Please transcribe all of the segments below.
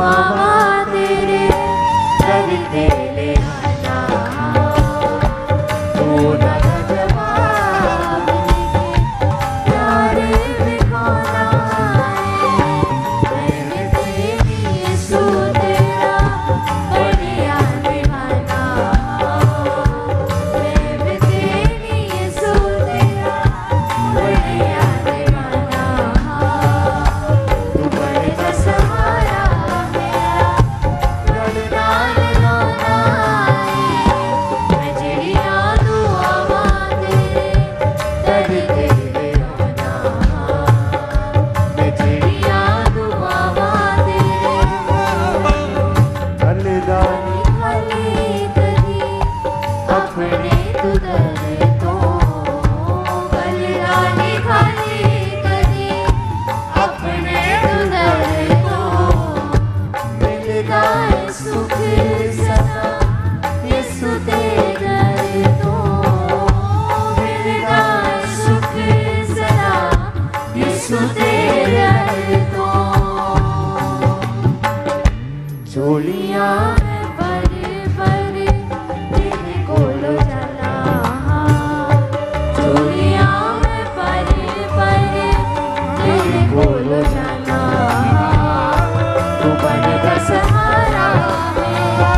दुआवा तेरे करते ले आना, तू ना जवाब प्यार दिखाना है, मैं तेरी यीशु तेरा बढ़िया दीवाना, मैं तेरी यीशु तेरा बढ़िया दीवाना, तू बड़ा सहारा मेरा गलदार रोना है, मैं चिड़िया दुआवा तेरे करते ले आना, मैं चिड़िया दुआवा तेरे बलिदानी खाली कदी अपने तू दर तो, बलिदानी खाली कदी अपने तू दर तो, मिलता है सुख सदा यीशु तेरे दर तो, मिलता है सुख सदा यीशु तेरे दर तो, झोलियां में भर तेरे कोलो जाना, झोलियां में भर तेरे कोलो जाना, तू बड़ा सहारा मेरा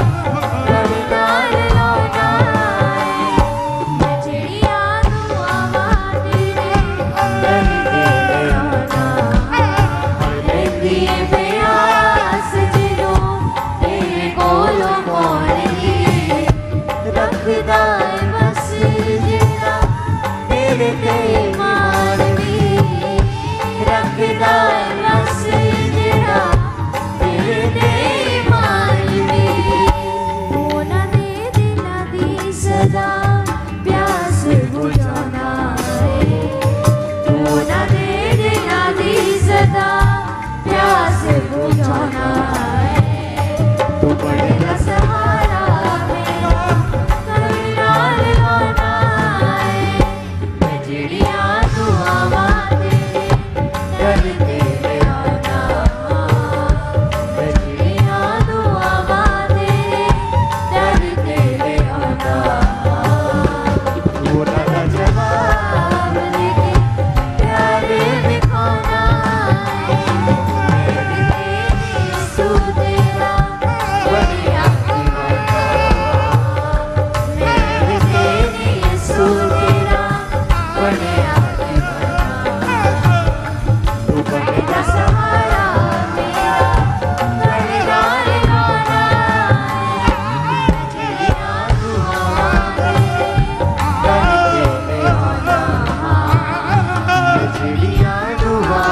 गलदार रोना है, मैं चिड़िया दुआवा तेरे करते ले आना, रहती है प्यास जिनो तेरे कोलो मोरनी, रखदा है बस जिना तेरे ते मारनी, रखदा है बस जिना तेरे ते मारनी, तू ना दे दिला दी सदा प्यास बुझाना है, तू ना दे दिला दी सदा प्यास बुझाना है, तू बड़ा सहारा मेरा गलदार रोना है, मैं चिड़िया दुआवा तेरे करते ले आना, मैं चिड़िया दुआवा तेरे करते ले आना, तू ना जवाब लेके प्यार दिखाना है, मैं तेरी यीशु तेरा बढ़िया दीवाना, मैं तेरी यीशु तेरा बढ़िया दीवाना, तू बड़ा सहारा मेरा गलदार रोना है, मैं चिड़िया दुआवा तेरे करते ले आना, मैं चिड़िया दुआवा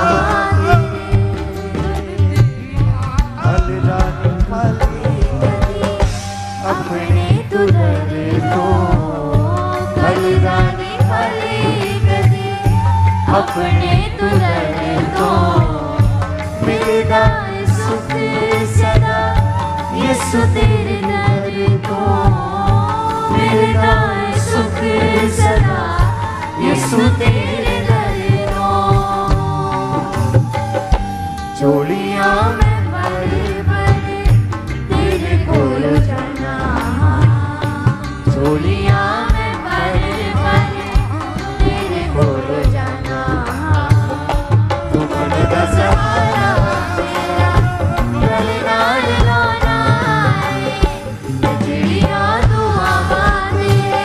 तेरे बलिदानी खाली कदी अपने तू दर तो, बलिदानी खाली कदी अपने तू दर तो, मिलता है सुख सदा यीशु तेरे दर तो, मिलता है सुख सदा यीशु तेरे दर तो, झोलियां में भर तेरे कोलो जाना, झोलियां में भर तेरे कोलो जाना, तू बड़ा सहारा मेरा गलदार रोना है, मैं चिड़िया दुआवा तेरे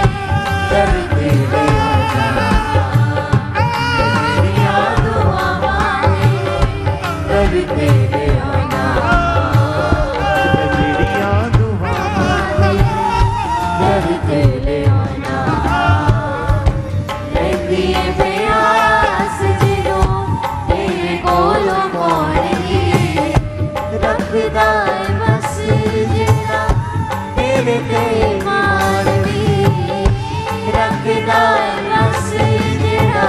करते ले आना, मैं चिड़िया दुआवा तेरे करते ले आना, चिड़िया दुआवा करते ले आना, रहती है प्यास जिनो तेरे कोलो मोरनी, रखदा है बस जिना तेरे ते मारनी, रखदा है बस जिना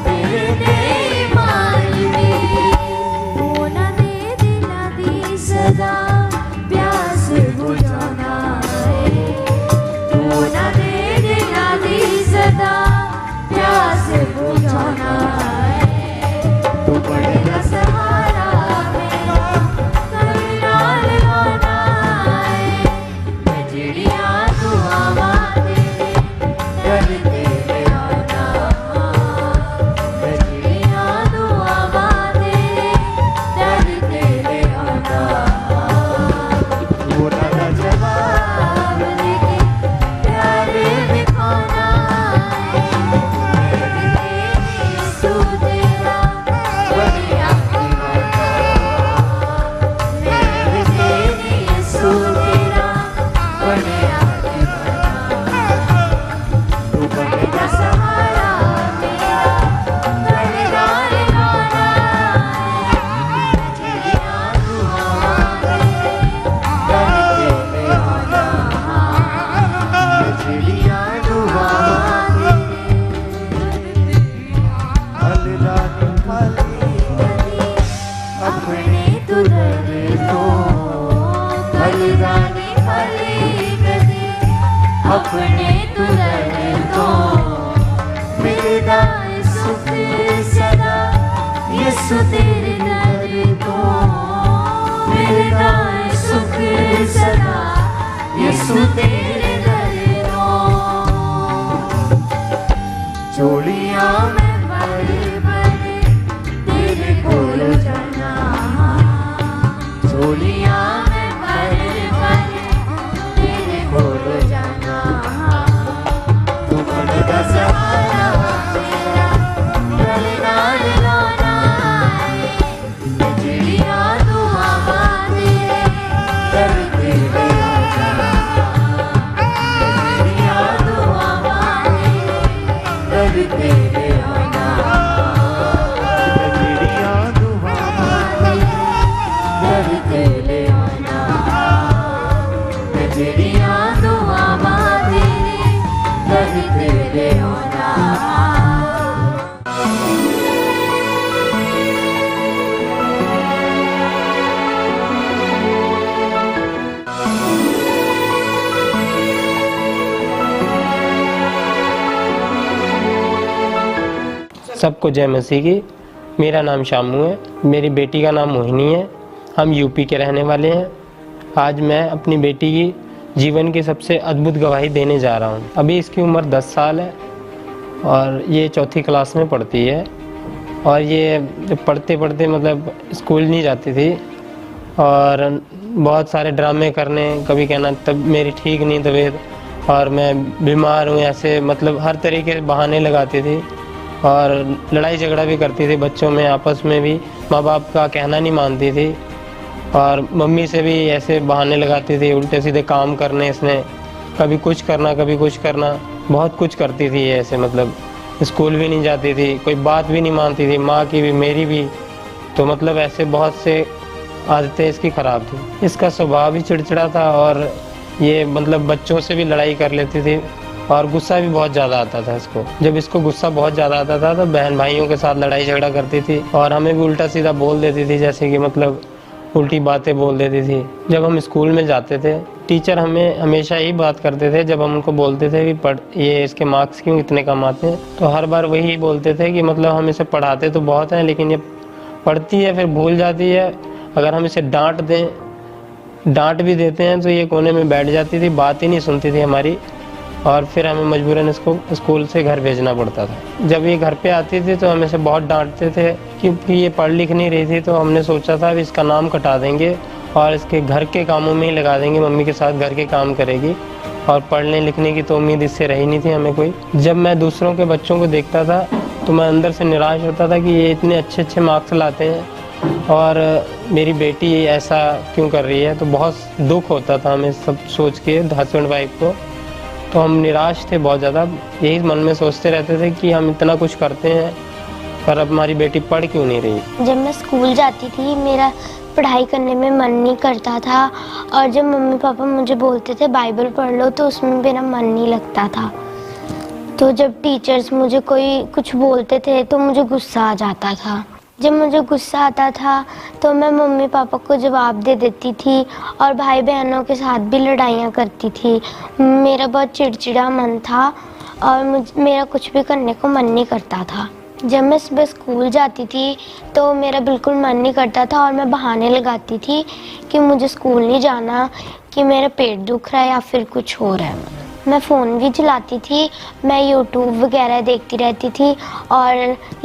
तेरे ते मारनी, तू ना दे दिला दी सदा प्यास बुझाना है, तू ना दे दिला दी सदा प्यास बुझाना है, तू बड़ा सहारा मेरा अपने तू रहे तो मिलेगा सुख सदा। यीशु तेरे दर तो मिलेगा सुख सदा। यीशु तेरे दर तो चोलियां मैं बड़े बड़े तेरे कोल जाना। चोलियां मैं बड़े बड़े तेरे कोल जाना। तू मन का सहारा तेरा बलिदान लाना है। चिड़िया दुआवा तेरे दर तेरे आना। चिड़िया दुआवा तेरे दर तेरे आना। चिड़िया दुआवा दर तेरे आना। चिड़िया दुआवा तेरे दर तेरे आना। सबको जय मसीह की। मेरा नाम शामू है, मेरी बेटी का नाम मोहिनी है। हम यूपी के रहने वाले हैं। आज मैं अपनी बेटी की जीवन की सबसे अद्भुत गवाही देने जा रहा हूँ। अभी इसकी उम्र 10 साल है और ये चौथी क्लास में पढ़ती है। और ये जब पढ़ते पढ़ते मतलब स्कूल नहीं जाती थी और बहुत सारे ड्रामे करने, कभी कहना तब मेरी ठीक नहीं तबीयत और मैं बीमार हूँ, ऐसे मतलब हर तरीके के बहाने लगाती थी और लड़ाई झगड़ा भी करती थी बच्चों में, आपस में भी माँ बाप का कहना नहीं मानती थी और मम्मी से भी ऐसे बहाने लगाती थी, उल्टे सीधे काम करने इसने, कभी कुछ करना कभी कुछ करना, बहुत कुछ करती थी ये ऐसे। मतलब स्कूल भी नहीं जाती थी, कोई बात भी नहीं मानती थी, माँ की भी मेरी भी। तो मतलब ऐसे बहुत से आदतें इसकी ख़राब थी। इसका स्वभाव भी चिड़चिड़ा था और ये मतलब बच्चों से भी लड़ाई कर लेती थी और गुस्सा भी बहुत ज़्यादा आता था इसको। जब इसको गुस्सा बहुत ज़्यादा आता था तो बहन भाइयों के साथ लड़ाई झगड़ा करती थी और हमें भी उल्टा सीधा बोल देती थी, जैसे कि मतलब उल्टी बातें बोल देती थी। जब हम स्कूल में जाते थे टीचर हमें हमेशा यही बात करते थे, जब हम उनको बोलते थे कि पढ़ ये इसके मार्क्स क्यों इतने कम आते हैं, तो हर बार वही बोलते थे कि मतलब हम इसे पढ़ाते तो बहुत हैं लेकिन ये पढ़ती है फिर भूल जाती है। अगर हम इसे डांट भी देते हैं तो ये कोने में बैठ जाती थी, बात ही नहीं सुनती थी हमारी और फिर हमें मजबूरन इसको स्कूल से घर भेजना पड़ता था। जब ये घर पे आती थी तो हम इसे बहुत डांटते थे क्योंकि ये पढ़ लिख नहीं रही थी। तो हमने सोचा था अब इसका नाम कटा देंगे और इसके घर के कामों में ही लगा देंगे, मम्मी के साथ घर के काम करेगी और पढ़ने लिखने की तो उम्मीद इससे रही नहीं थी हमें कोई। जब मैं दूसरों के बच्चों को देखता था तो मैं अंदर से निराश होता था कि ये इतने अच्छे अच्छे मार्क्स लाते हैं और मेरी बेटी ऐसा क्यों कर रही है। तो बहुत दुख होता था हमें सब सोच के, हस्बैंड वाइफ को। तो हम निराश थे बहुत ज़्यादा, यही मन में सोचते रहते थे कि हम इतना कुछ करते हैं पर अब हमारी बेटी पढ़ क्यों नहीं रही। जब मैं स्कूल जाती थी मेरा पढ़ाई करने में मन नहीं करता था और जब मम्मी पापा मुझे बोलते थे बाइबल पढ़ लो तो उसमें मेरा मन नहीं लगता था। तो जब टीचर्स मुझे कोई कुछ बोलते थे तो मुझे गुस्सा आ जाता था। जब मुझे गुस्सा आता था तो मैं मम्मी पापा को जवाब दे देती थी और भाई बहनों के साथ भी लड़ाइयाँ करती थी। मेरा बहुत चिड़चिड़ा मन था और मेरा कुछ भी करने को मन नहीं करता था। जब मैं सुबह स्कूल जाती थी तो मेरा बिल्कुल मन नहीं करता था और मैं बहाने लगाती थी कि मुझे स्कूल नहीं जाना, कि मेरा पेट दुख रहा है या फिर कुछ हो रहा है। मैं फ़ोन भी चलाती थी, मैं यूट्यूब वगैरह देखती रहती थी और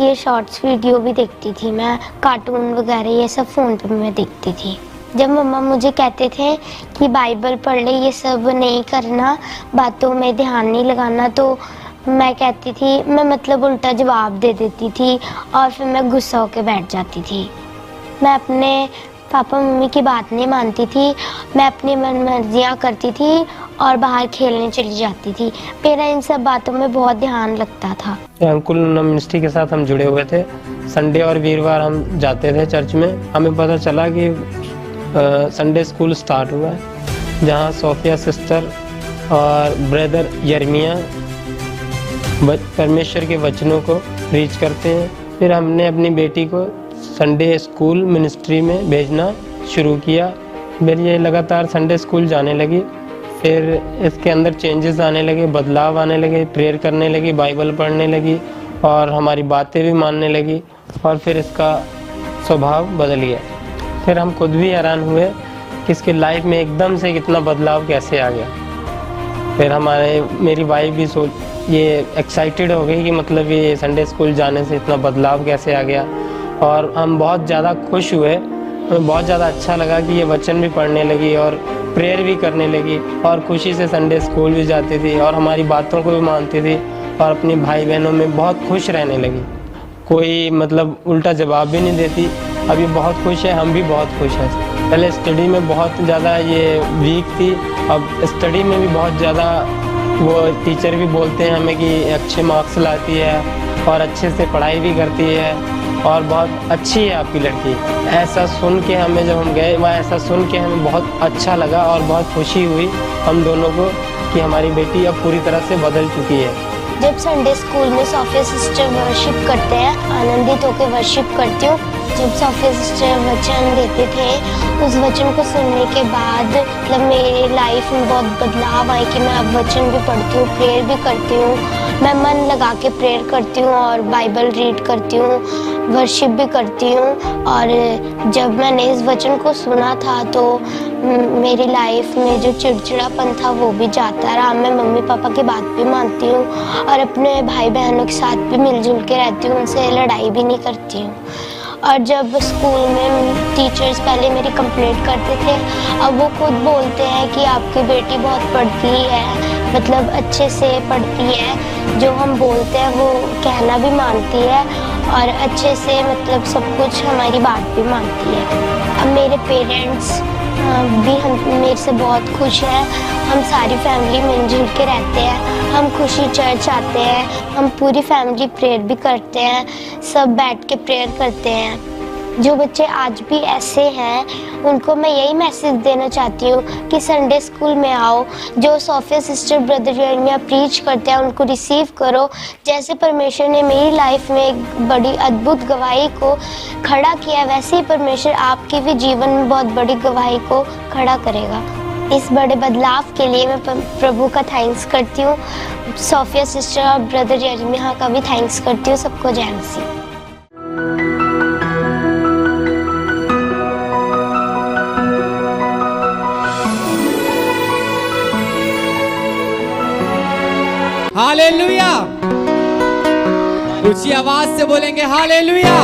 ये शॉर्ट्स वीडियो भी देखती थी, मैं कार्टून वगैरह ये सब फ़ोन पे मैं देखती थी। जब मम्मा मुझे कहते थे कि बाइबल पढ़ ले, ये सब नहीं करना, बातों में ध्यान नहीं लगाना, तो मैं कहती थी, मैं मतलब उल्टा जवाब दे देती थी और फिर मैं गुस्सा होकर बैठ जाती थी। मैं अपने पापा मम्मी की बात नहीं मानती थी, मैं अपनी मनमर्जियाँ करती थी और बाहर खेलने चली जाती थी। मेरा इन सब बातों में बहुत ध्यान लगता था। अंकुल मिनिस्ट्री के साथ हम जुड़े हुए थे। संडे और वीरवार हम जाते थे चर्च में। हमें पता चला कि संडे स्कूल स्टार्ट हुआ है जहाँ सोफिया सिस्टर और ब्रदर यर्मिया परमेश्वर के वचनों को रीच करते हैं। फिर हमने अपनी बेटी को संडे स्कूल मिनिस्ट्री में भेजना शुरू किया। फिर ये लगातार संडे स्कूल जाने लगी। फिर इसके अंदर चेंजेस आने लगे, बदलाव आने लगे, प्रेयर करने लगी, बाइबल पढ़ने लगी और हमारी बातें भी मानने लगी और फिर इसका स्वभाव बदल गया। फिर हम खुद भी हैरान हुए कि इसकी लाइफ में एकदम से कितना बदलाव कैसे आ गया। फिर मेरी वाइफ भी ये एक्साइटेड हो गई कि मतलब ये संडे स्कूल जाने से इतना बदलाव कैसे आ गया और हम बहुत ज़्यादा खुश हुए। हमें बहुत ज़्यादा अच्छा लगा कि ये वचन भी पढ़ने लगी और प्रेयर भी करने लगी और खुशी से संडे स्कूल भी जाती थी और हमारी बातों को भी मानती थी और अपनी भाई बहनों में बहुत खुश रहने लगी। कोई मतलब उल्टा जवाब भी नहीं देती। अभी बहुत खुश है, हम भी बहुत खुश हैं। पहले स्टडी में बहुत ज़्यादा ये वीक थी, अब स्टडी में भी बहुत ज़्यादा वो टीचर भी बोलते हैं हमें कि अच्छे मार्क्स लाती है और अच्छे से पढ़ाई भी करती है और बहुत अच्छी है आपकी लड़की। ऐसा सुन के हमें जब हम गए वहाँ ऐसा सुन के हमें बहुत अच्छा लगा और बहुत खुशी हुई हम दोनों को कि हमारी बेटी अब पूरी तरह से बदल चुकी है। जब संडे स्कूल में सोफिया सिस्टर वर्शिप करते हैं, आनंदित होकर वर्शिप करती हूँ। जब सोफिया सिस्टर वचन देते थे, उस वचन को सुनने के बाद मतलब मेरी लाइफ में बहुत बदलाव आए कि मैं अब वचन भी पढ़ती हूँ, प्रेयर भी करती हूँ। मैं मन लगा के प्रेयर करती हूँ और बाइबल रीड करती हूँ, वर्शिप भी करती हूँ। और जब मैंने इस वचन को सुना था तो मेरी लाइफ में जो चिड़चिड़ापन था वो भी जाता रहा। मैं मम्मी पापा की बात भी मानती हूँ और अपने भाई बहनों के साथ भी मिलजुल के रहती हूँ, उनसे लड़ाई भी नहीं करती हूँ। और जब स्कूल में टीचर्स पहले मेरी कंप्लेंट करते थे, अब वो खुद बोलते हैं कि आपकी बेटी बहुत पढ़ती है, मतलब अच्छे से पढ़ती है, जो हम बोलते हैं वो कहना भी मानती है और अच्छे से मतलब सब कुछ हमारी बात भी मानती है। अब मेरे पेरेंट्स भी हम मेरे से बहुत खुश हैं। हम सारी फैमिली मिलजुल के रहते हैं, हम खुशी चर्च आते हैं, हम पूरी फैमिली प्रेयर भी करते हैं, सब बैठ के प्रेयर करते हैं। जो बच्चे आज भी ऐसे हैं उनको मैं यही मैसेज देना चाहती हूँ कि संडे स्कूल में आओ, जो सोफिया सिस्टर ब्रदर यर्मिया प्रीच करते हैं उनको रिसीव करो। जैसे परमेश्वर ने मेरी लाइफ में एक बड़ी अद्भुत गवाही को खड़ा किया, वैसे ही परमेश्वर आपके भी जीवन में बहुत बड़ी गवाही को खड़ा करेगा। इस बड़े बदलाव के लिए मैं प्रभु का थैंक्स करती हूँ, सोफिया सिस्टर और ब्रदर यर्मिया का भी थैंक्स करती हूँ। सबको जय मसीह। हालेलुया। ऊंची आवाज से बोलेंगे हालेलुया।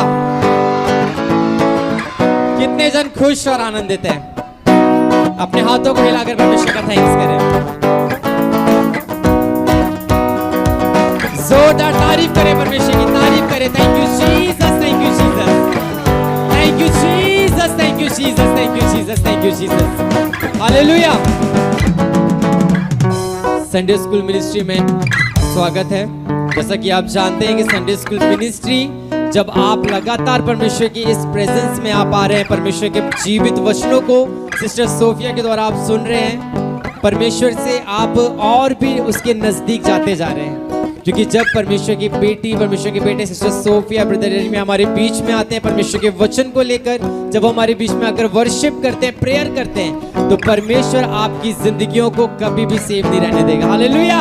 कितने जन खुश और आनंदित हैं? अपने हाथों को हिलाकर परमेश्वर का थैंक्स करें। जोरदार तारीफ करें, परमेश्वर की तारीफ करें। Thank you Jesus, thank you Jesus, thank you Jesus, thank you Jesus, thank you Jesus, thank you Jesus. Hallelujah. Sunday school ministry में स्वागत है। जैसा कि आप जानते हैं कि संडे स्कूल मिनिस्ट्री, जब आप लगातार परमेश्वर की इस प्रेजेंस में आप आ रहे हैं, परमेश्वर के जीवित वचनों को सिस्टर सोफिया के द्वारा आप सुन रहे हैं, परमेश्वर से आप और भी उसके नजदीक जाते जा रहे हैं। क्योंकि जब परमेश्वर की बेटी, परमेश्वर के बेटे सिस्टर सोफिया ब्रदर यर्मिया हमारे बीच में आते हैं परमेश्वर के वचन को लेकर, जब हमारे बीच में आकर वर्शिप करते हैं, प्रेयर करते हैं, तो परमेश्वर आपकी जिंदगियों को कभी भी सेफ नहीं रहने देगा। हालेलुया।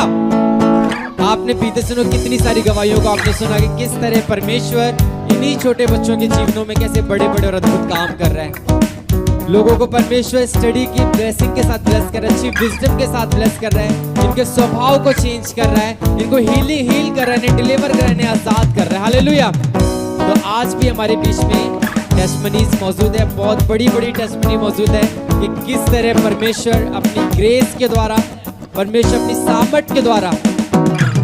आपने बीते दिनों कितनी सारी गवाहियों को आपने सुना कि किस तरह परमेश्वर इन्हीं छोटे बच्चों के जीवनों में कैसे बड़े बड़े और अद्भुत काम कर रहे हैं। लोगों को परमेश्वर स्टडी की ब्लेसिंग के साथ ब्लेस कर रहा है, अच्छी विजडम के साथ ब्लेस कर रहा है, इनके स्वभाव को चेंज कर रहा है, इनको हील कर रहा है, डिलीवर कर रहा है, आजाद कर रहा है। हालेलुया। तो आज भी हमारे बीच में टेस्टमनीज मौजूद है, बहुत बड़ी बड़ी टेस्टमनी मौजूद है कि किस तरह परमेश्वर अपनी ग्रेस के द्वारा, परमेश्वर अपनी सामर्थ के द्वारा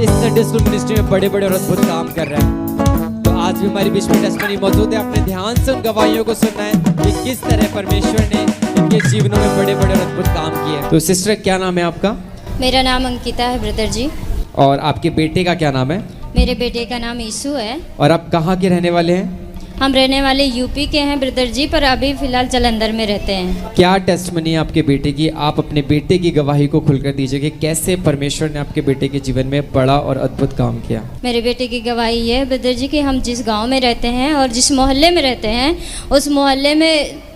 इस संडे स्कूल मिनिस्ट्री में बड़े बड़े और अद्भुत काम कर रहे हैं। तो आज भी हमारे बीच में टेस्टमनी मौजूद है। अपने ध्यान से उन गवाहियों को सुनना है कि किस तरह परमेश्वर ने इनके जीवनों में बड़े बड़े और अद्भुत काम किए। तो सिस्टर, क्या नाम है आपका? मेरा नाम अंकिता है ब्रदर जी। और आपके बेटे का क्या नाम है? मेरे बेटे का नाम ईसू है। और आप कहाँ के रहने वाले हैं? हम रहने वाले यूपी के हैं ब्रदर जी, पर अभी फिलहाल जालंधर में रहते हैं। क्या टेस्टमनी है आपके बेटे की? आप अपने बेटे की गवाही को खुलकर दीजिए कि कैसे परमेश्वर ने आपके बेटे के जीवन में बड़ा और अद्भुत काम किया। मेरे बेटे की गवाही ये है ब्रदर जी कि हम जिस गांव में रहते हैं और जिस मोहल्ले में रहते हैं, उस मोहल्ले में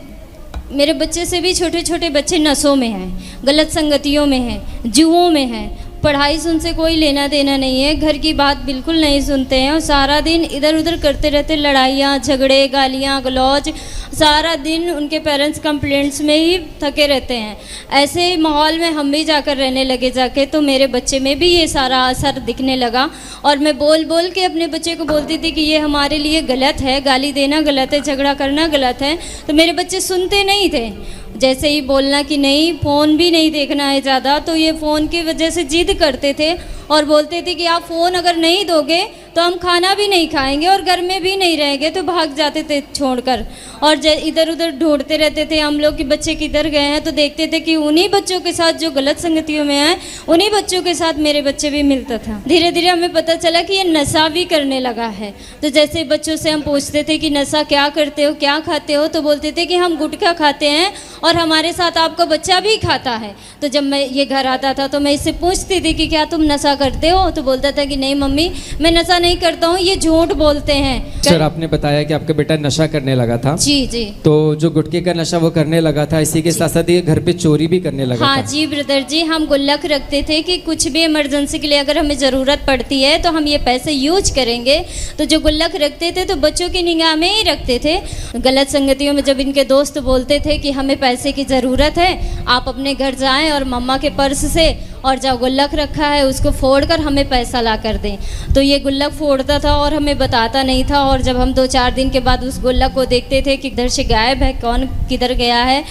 मेरे बच्चे से भी छोटे छोटे बच्चे नशों में हैं, गलत संगतियों में हैं, जुओं में हैं। पढ़ाई से उनसे कोई लेना देना नहीं है, घर की बात बिल्कुल नहीं सुनते हैं और सारा दिन इधर उधर करते रहते, लड़ाइयाँ झगड़े गालियाँ गलौज, सारा दिन उनके पेरेंट्स कंप्लेंट्स में ही थके रहते हैं। ऐसे माहौल में हम भी जाकर रहने लगे जाके, तो मेरे बच्चे में भी ये सारा असर दिखने लगा। और मैं बोल बोल के अपने बच्चे को बोलती थी कि ये हमारे लिए गलत है, गाली देना गलत है, झगड़ा करना गलत है, तो मेरे बच्चे सुनते नहीं थे। जैसे ही बोलना कि नहीं फ़ोन भी नहीं देखना है ज़्यादा, तो ये फ़ोन की वजह से जिद करते थे और बोलते थे कि आप फ़ोन अगर नहीं दोगे तो हम खाना भी नहीं खाएंगे और घर में भी नहीं रहेंगे, तो भाग जाते थे छोड़कर। और इधर उधर ढूंढते रहते थे हम लोग कि बच्चे किधर गए हैं, तो देखते थे कि उन्हीं बच्चों के साथ जो गलत संगतियों में हैं, उन्हीं बच्चों के साथ मेरे बच्चे भी मिलता था। धीरे धीरे हमें पता चला कि ये नशा भी करने लगा है। तो जैसे बच्चों से हम पूछते थे कि नशा क्या करते हो, क्या खाते हो, तो बोलते थे कि हम गुटखा खाते हैं और हमारे साथ आपका बच्चा भी खाता है। तो जब मैं ये घर आता था तो मैं इससे पूछती थी कि क्या तुम नशा करते हो, तो बोलता था कि नहीं मम्मी मैं नशा नहीं करता हूँ, ये झूठ बोलते हैं। सर आपने बताया कि आपका बेटा नशा करने लगा था। जी जी। तो जो गुटखे का नशा वो करने लगा था, इसी के साथ साथ ये घर पे चोरी भी करने लगा हाँ था। जी ब्रदर जी, हम गुल्लक रखते थे कि कुछ भी इमरजेंसी के लिए अगर हमें ज़रूरत पड़ती है तो हम ये पैसे यूज करेंगे। तो जो गुल्लक रखते थे तो बच्चों की निगाह में ही रखते थे। गलत संगतियों में जब इनके दोस्त बोलते थे कि हमें पैसे की ज़रूरत है, आप अपने घर जाएं और मम्मा के पर्स से और जो गुल्लक रखा है उसको फोड़कर हमें पैसा ला कर दें। तो ये गुल्लक फोड़ता था और हमें बताता नहीं था। और जब हम 2-4 दिन के बाद उस गुल्लक को देखते थे कि इधर से गायब है, कौन किधर गया है,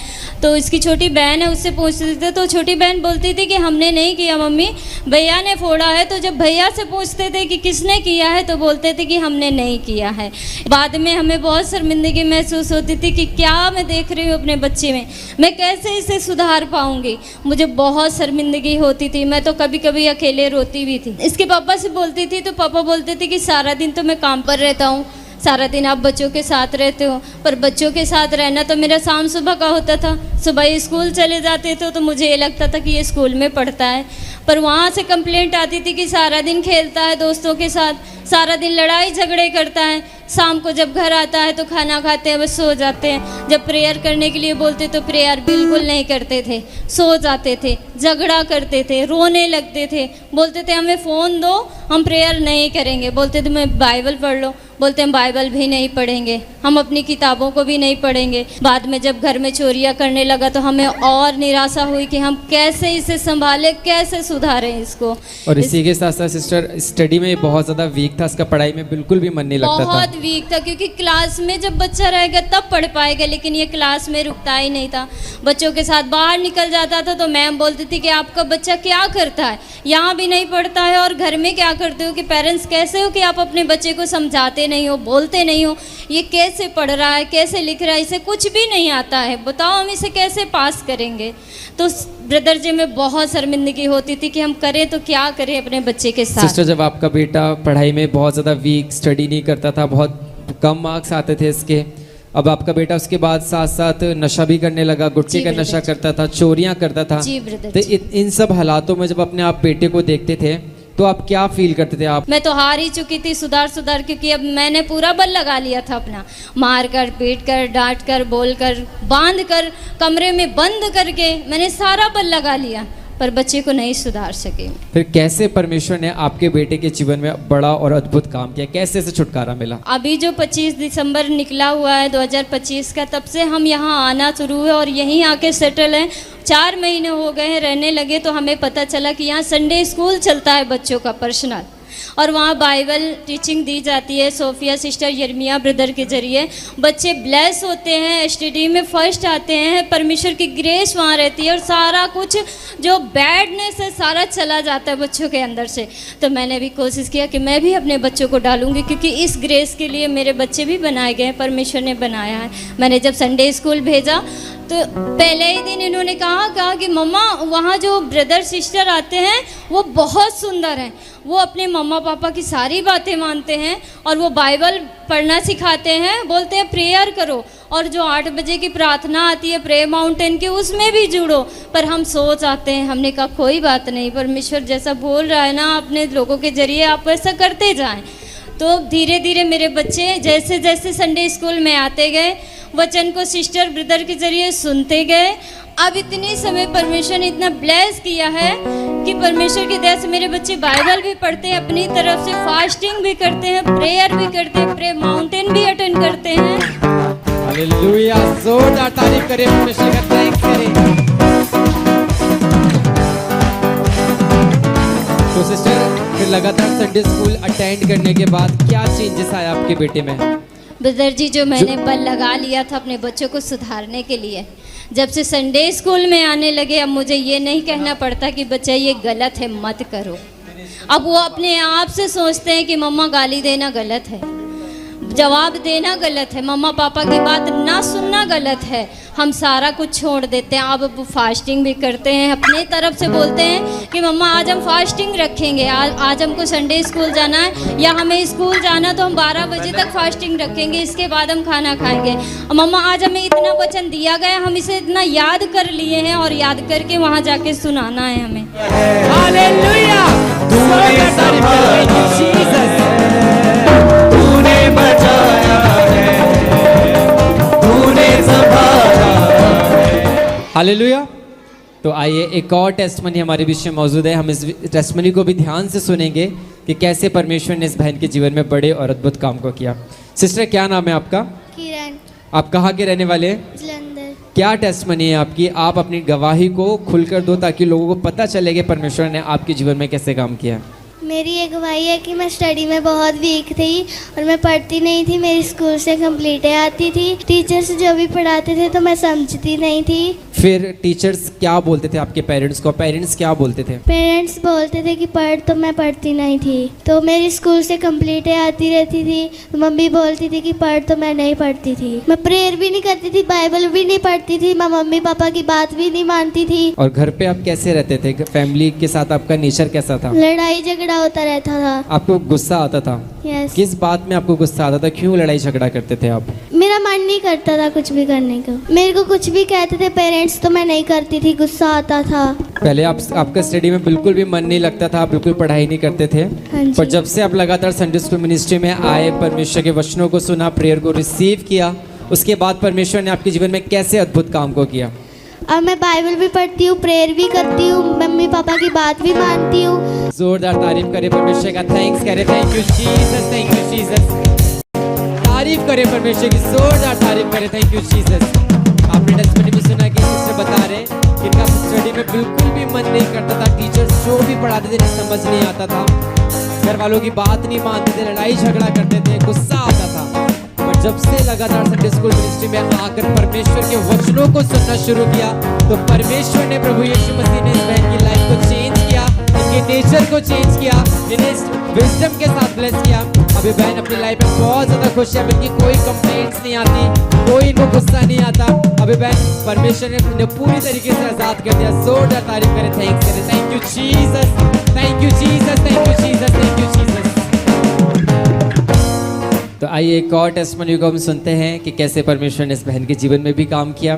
तो इसकी छोटी बहन है उससे पूछते थे, तो छोटी बहन बोलती थी कि हमने नहीं किया मम्मी, भैया ने फोड़ा है। तो जब भैया से पूछते थे कि किसने किया है, तो बोलते थे कि हमने नहीं किया है। बाद में हमें बहुत शर्मिंदगी महसूस होती थी कि क्या मैं देख रही हूँ अपने बच्चे में, मैं कैसे इसे सुधार पाऊँगी। मुझे बहुत शर्मिंदगी होती थी, मैं तो कभी कभी अकेले रोती भी थी। इसके पापा से बोलती थी तो पापा बोलते थे कि सारा दिन तो मैं काम पर रहता हूँ, सारा दिन आप बच्चों के साथ रहते हो। पर बच्चों के साथ रहना तो मेरा शाम सुबह का होता था। सुबह स्कूल चले जाते थे तो मुझे ये लगता था कि ये स्कूल में पढ़ता है, पर वहाँ से कंप्लेंट आती थी कि सारा दिन खेलता है दोस्तों के साथ, सारा दिन लड़ाई झगड़े करता है, शाम को जब घर आता है तो खाना खाते हैं बस सो जाते हैं। जब प्रेयर करने के लिए बोलते तो प्रेयर बिल्कुल नहीं करते थे, सो जाते थे, झगड़ा करते थे, रोने लगते थे, बोलते थे हमें फ़ोन दो हम प्रेयर नहीं करेंगे, बोलते थे मैं बाइबल पढ़ लो, बोलते हम बाइबल भी नहीं पढ़ेंगे, हम अपनी किताबों को भी नहीं पढ़ेंगे। बाद में जब घर में चोरियाँ करने लगा तो हमें और निराशा हुई कि हम कैसे इसे संभालें, कैसे सुधारें इसको। और इसी के साथ साथ सिस्टर स्टडी में बहुत ज़्यादा वीक था, इसका पढ़ाई में बिल्कुल भी मन नहीं लगता था। बहुत वीक था, क्योंकि क्लास में जब बच्चा रहेगा तब पढ़ पाएगा, लेकिन ये क्लास में रुकता ही नहीं था। बच्चों के साथ बाहर निकल जाता था तो मैम बोलती थी कि आपका बच्चा क्या करता है, यहाँ भी नहीं पढ़ता है और घर में क्या करते हो, कि पेरेंट्स कैसे हो कि आप अपने बच्चे को समझाते नहीं हो, बोलते नहीं हो, ये कैसे पढ़ रहा है, कैसे लिख रहा है, इसे कुछ भी नहीं आता है, बताओ हम इसे कैसे पास करेंगे। तो ब्रदर जी में बहुत शर्मिंदगी होती थी कि हम करें तो क्या करें अपने बच्चे के साथ। सिस्टर जब आपका बेटा पढ़ाई में बहुत ज़्यादा वीक, स्टडी नहीं करता था, बहुत कम मार्क्स आते थे इसके, अब आपका बेटा उसके बाद साथ साथ नशा भी करने लगा, गुटखे का नशा करता था, चोरियां करता था। जी ब्रदर तो इन सब हालातों में जब अपने आप बेटे को देखते थे तो आप क्या फील करते थे? आप मैं तो हार ही चुकी थी सुधार, क्योंकि अब मैंने पूरा बल लगा लिया था अपना, मार कर, पीट कर, डांट कर, बोल कर, बांध कर, कमरे में बंद करके मैंने सारा बल लगा लिया, पर बच्चे को नहीं सुधार सके। फिर कैसे परमेश्वर ने आपके बेटे के जीवन में बड़ा और अद्भुत काम किया, कैसे से छुटकारा मिला? अभी जो 25 दिसंबर निकला हुआ है 2025 का, तब से हम यहाँ आना शुरू है और यहीं आके सेटल हैं। 4 महीने हो गए हैं रहने लगे, तो हमें पता चला कि यहाँ संडे स्कूल चलता है बच्चों का पर्सनल, और वहाँ बाइबल टीचिंग दी जाती है सोफिया सिस्टर यर्मिया ब्रदर के जरिए। बच्चे ब्लेस होते हैं, स्टडी में फर्स्ट आते हैं, परमेश्वर की ग्रेस वहाँ रहती है और सारा कुछ जो बैडनेस है सारा चला जाता है बच्चों के अंदर से। तो मैंने भी कोशिश किया कि मैं भी अपने बच्चों को डालूंगी, क्योंकि इस ग्रेस के लिए मेरे बच्चे भी बनाए गए हैं, परमेश्वर ने बनाया है। मैंने जब संडे स्कूल भेजा तो पहले ही दिन इन्होंने कहा कि मम्मा वहाँ जो ब्रदर सिस्टर आते हैं वो बहुत सुंदर हैं, वो अपने मम्मा पापा की सारी बातें मानते हैं और वो बाइबल पढ़ना सिखाते हैं, बोलते हैं प्रेयर करो, और जो 8 बजे की प्रार्थना आती है प्रेयर माउंटेन की उसमें भी जुड़ो। पर हम सो जाते हैं। हमने कहा कोई बात नहीं, परमेश्वर जैसा बोल रहा है ना अपने लोगों के जरिए आप वैसा करते जाएं। तो धीरे धीरे मेरे बच्चे जैसे जैसे संडे स्कूल में आते गए, वचन को सिस्टर ब्रदर के जरिए सुनते गए। अब इतनी समय परमेश्वर ने इतना ब्लेस किया है कि परमेश्वर की दया से मेरे बच्चे बाइबल भी पढ़ते हैं, अपनी तरफ से फास्टिंग भी करते हैं, प्रेयर भी करते हैं, प्रे माउंटेन भी अटेंड करते हैं। हालेलुया, जोरदार तारीफ करें, परमेश्वर का थैंक्स करें। तो सिस्टर, फिर लगातार संडे स्कूल अटेंड करने के बाद क्या चेंजेस आया आपके बेटे में? ब्रदर जी, जो मैंने बल लगा लिया था अपने बच्चों को सुधारने के लिए, जब से संडे स्कूल में आने लगे, अब मुझे ये नहीं कहना पड़ता कि बच्चा ये गलत है मत करो। अब वो अपने आप से सोचते हैं कि मम्मा गाली देना गलत है, जवाब देना गलत है, मम्मा पापा की बात ना सुनना गलत है। हम सारा कुछ छोड़ देते हैं। अब वो फास्टिंग भी करते हैं, अपने तरफ से बोलते हैं कि मम्मा आज हम फास्टिंग रखेंगे, आज हमको संडे स्कूल जाना है या हमें स्कूल जाना तो हम 12 बजे तक फास्टिंग रखेंगे, इसके बाद हम खाना खाएंगे। मम्मा आज हमें इतना वचन दिया गया, हम इसे इतना याद कर लिए हैं और याद करके वहाँ जाके सुनाना है हमें। हालेलुया, तूने संभाला, तूने बचाया है, तूने संभाला है। हालेलुया। तो आइए एक और टेस्टमनी हमारे बीच में मौजूद है, हम इस टेस्टमनी को भी ध्यान से सुनेंगे कि कैसे परमेश्वर ने इस बहन के जीवन में बड़े और अद्भुत काम को किया। सिस्टर, क्या नाम है आपका? किरण, आप कहाँ के रहने वाले हैं? जलंधर। क्या टेस्टमनी है आपकी? आप अपनी गवाही को खुलकर दो ताकि लोगों को पता चले कि परमेश्वर ने आपके जीवन में कैसे काम किया। मेरी ये गवाही है कि मैं स्टडी में बहुत वीक थी और मैं पढ़ती नहीं थी, मेरी स्कूल से कंप्लीटें आती थी, टीचर्स जो भी पढ़ाते थे तो मैं समझती नहीं थी। फिर टीचर्स क्या बोलते थे आपके पेरेंट्स को? पेरेंट्स क्या बोलते थे? पेरेंट्स बोलते थे कि पढ़, तो मैं पढ़ती नहीं थी। तो मेरी स्कूल से कंप्लीटें आती रहती थी, तो मम्मी बोलती थी कि पढ़, तो मैं नहीं पढ़ती थी। मैं प्रेयर भी नहीं करती थी, बाइबल भी नहीं पढ़ती थी, मैं मम्मी पापा की बात भी नहीं मानती थी। और घर पे आप कैसे रहते थे? फैमिली के साथ आपका नेचर कैसा था? लड़ाई झगड़ा होता रहता था। आपको गुस्सा आता था? यस। किस बात में आपको गुस्सा आता था? क्यों लड़ाई झगड़ा करते थे आप? मेरा मन नहीं करता था कुछ भी करने को, मेरे को कुछ भी कहते थे पेरेंट्स तो मैं नहीं करती थी, गुस्सा आता था। पहले आपका स्टडी में बिल्कुल भी मन नहीं लगता था, आप बिल्कुल पढ़ाई नहीं करते थे। हाँ जी। पर जब से आप लगातार संडे स्कूल मिनिस्ट्री में आए, परमेश्वर के वचनों को सुना, प्रेयर को रिसीव किया, उसके बाद परमेश्वर ने आपके जीवन में कैसे अद्भुत काम को किया? अब मैं बाइबल भी पढ़ती हूँ, प्रेयर भी करती हूँ, मम्मी पापा की बात भी मानती हूँ। जोरदार तारीफ करें परमेश्वर का, थैंक्स करें, thank you Jesus, thank you Jesus. तारीफ करें परमेश्वर की, जोरदार तारीफ करें, थैंक यू जीसस। आपने टेस्टमनी में सुना कि सिस्टर बता रहे कि इनका स्टडी में बिल्कुल भी मन नहीं करता था, टीचर्स जो भी पढ़ाते थे समझ नहीं आता था, घर वालों की बात नहीं मानते थे, लड़ाई झगड़ा करते थे, गुस्सा आता था। पर जब से लगातार संडे स्कूल मिनिस्ट्री में आकर परमेश्वर के वचनों को सुनना शुरू किया, तो परमेश्वर ने प्रभु यीशु मसीह ने इस बहन की लाइफ को चेंज किया, इनके नेचर को चेंज किया, इन्हें विजडम के साथ ब्लेस किया। अभी बहन अपनी लाइफ में बहुत ज्यादा खुश है, इनकी कोई कंप्लेंट्स नहीं आती, कोई इनको गुस्सा नहीं आता। अभी बहन परमेश्वर ने इन्हें पूरी तरीके से आजाद कर दिया। जोरदार तारीफ करें, थैंक्स करें, thank you Jesus, thank you Jesus, thank you Jesus, thank you Jesus. तो आइए एक और टेस्टमनी को हम सुनते हैं कि कैसे परमेश्वर ने इस बहन के जीवन में भी काम किया।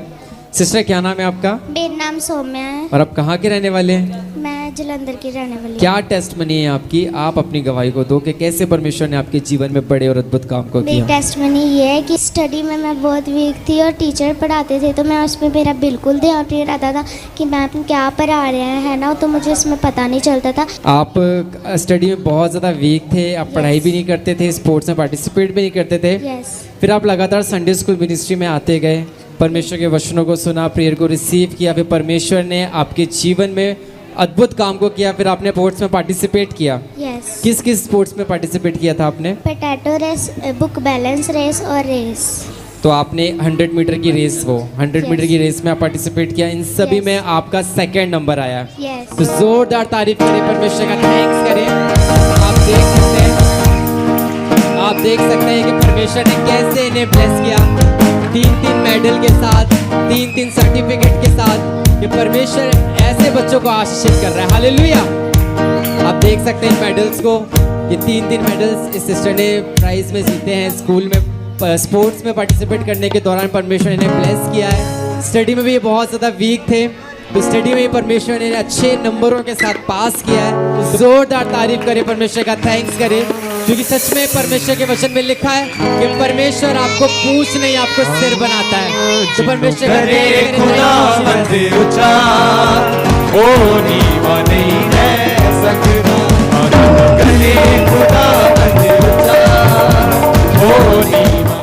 सिस्टर, क्या नाम है आपका? मेरा नाम सौम्या है। और आप कहाँ के रहने वाले हैं? मैं जलंधर की रहने वाली हूँ। क्या टेस्टमनी है आपकी? आप अपनी गवाही को दो कि कैसे परमेश्वर ने आपके जीवन में बड़े और अद्भुत काम को मेरी किया। टेस्टमनी ये है कि स्टडी में मैं बहुत वीक थी और टीचर पढ़ाते थे तो मैं उसमें मेरा बिल्कुल ध्यान नहीं रहता था कि मैम क्या पढ़ा रहे हैं ना, तो मुझे इसमें पता नहीं चलता था। आप स्टडी में बहुत ज़्यादा वीक थे, आप पढ़ाई भी नहीं करते थे, स्पोर्ट्स में पार्टिसिपेट भी नहीं करते थे। यस। फिर आप लगातार संडे स्कूल मिनिस्ट्री में आते गए, परमेश्वर के वचनों को सुना, प्रेयर को रिसीव किया, फिर परमेश्वर ने आपके जीवन में अद्भुत काम को किया। फिर आपने स्पोर्ट्स में पार्टिसिपेट किया। यस। किस किस स्पोर्ट्स में पार्टिसिपेट किया था आपने? Potato race, book balance race और रेस। तो आपने 100 मीटर की रेस, वो 100 मीटर की रेस में आप पार्टिसिपेट किया, इन सभी में आपका सेकंड नंबर आया। यस। तो जोरदार तारीफ करें, परमेश्वर का थैंक्स करें। आप देख सकते हैं कि परमेश्वर ने कैसे इन्हें ब्लेस किया, 3-3 मेडल के साथ, 3-3 सर्टिफिकेट के साथ। ये परमेश्वर ऐसे बच्चों को आशीषित कर रहा है। हालेलुया। आप देख सकते हैं मेडल्स को, ये 3-3 मेडल्स इस सिस्टर ने प्राइज में जीते हैं। स्कूल में स्पोर्ट्स में पार्टिसिपेट करने के दौरान परमेश्वर ने ब्लेस किया है। स्टडी में भी ये बहुत ज़्यादा वीक थे, तो स्टडी में परमेश्वर ने अच्छे नंबरों के साथ पास किया है। जोरदार तारीफ करें, परमेश्वर का थैंक्स करें। क्योंकि सच में परमेश्वर के वचन में लिखा है कि परमेश्वर आपको पूछ नहीं आपको सिर बनाता है। तो परमेश्वर करे खुदावंद ऊंचा, वो नीवा नहीं है सकता। करे खुदावंद ऊंचा, वो नीवा।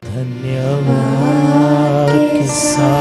धन्यवाद के साथ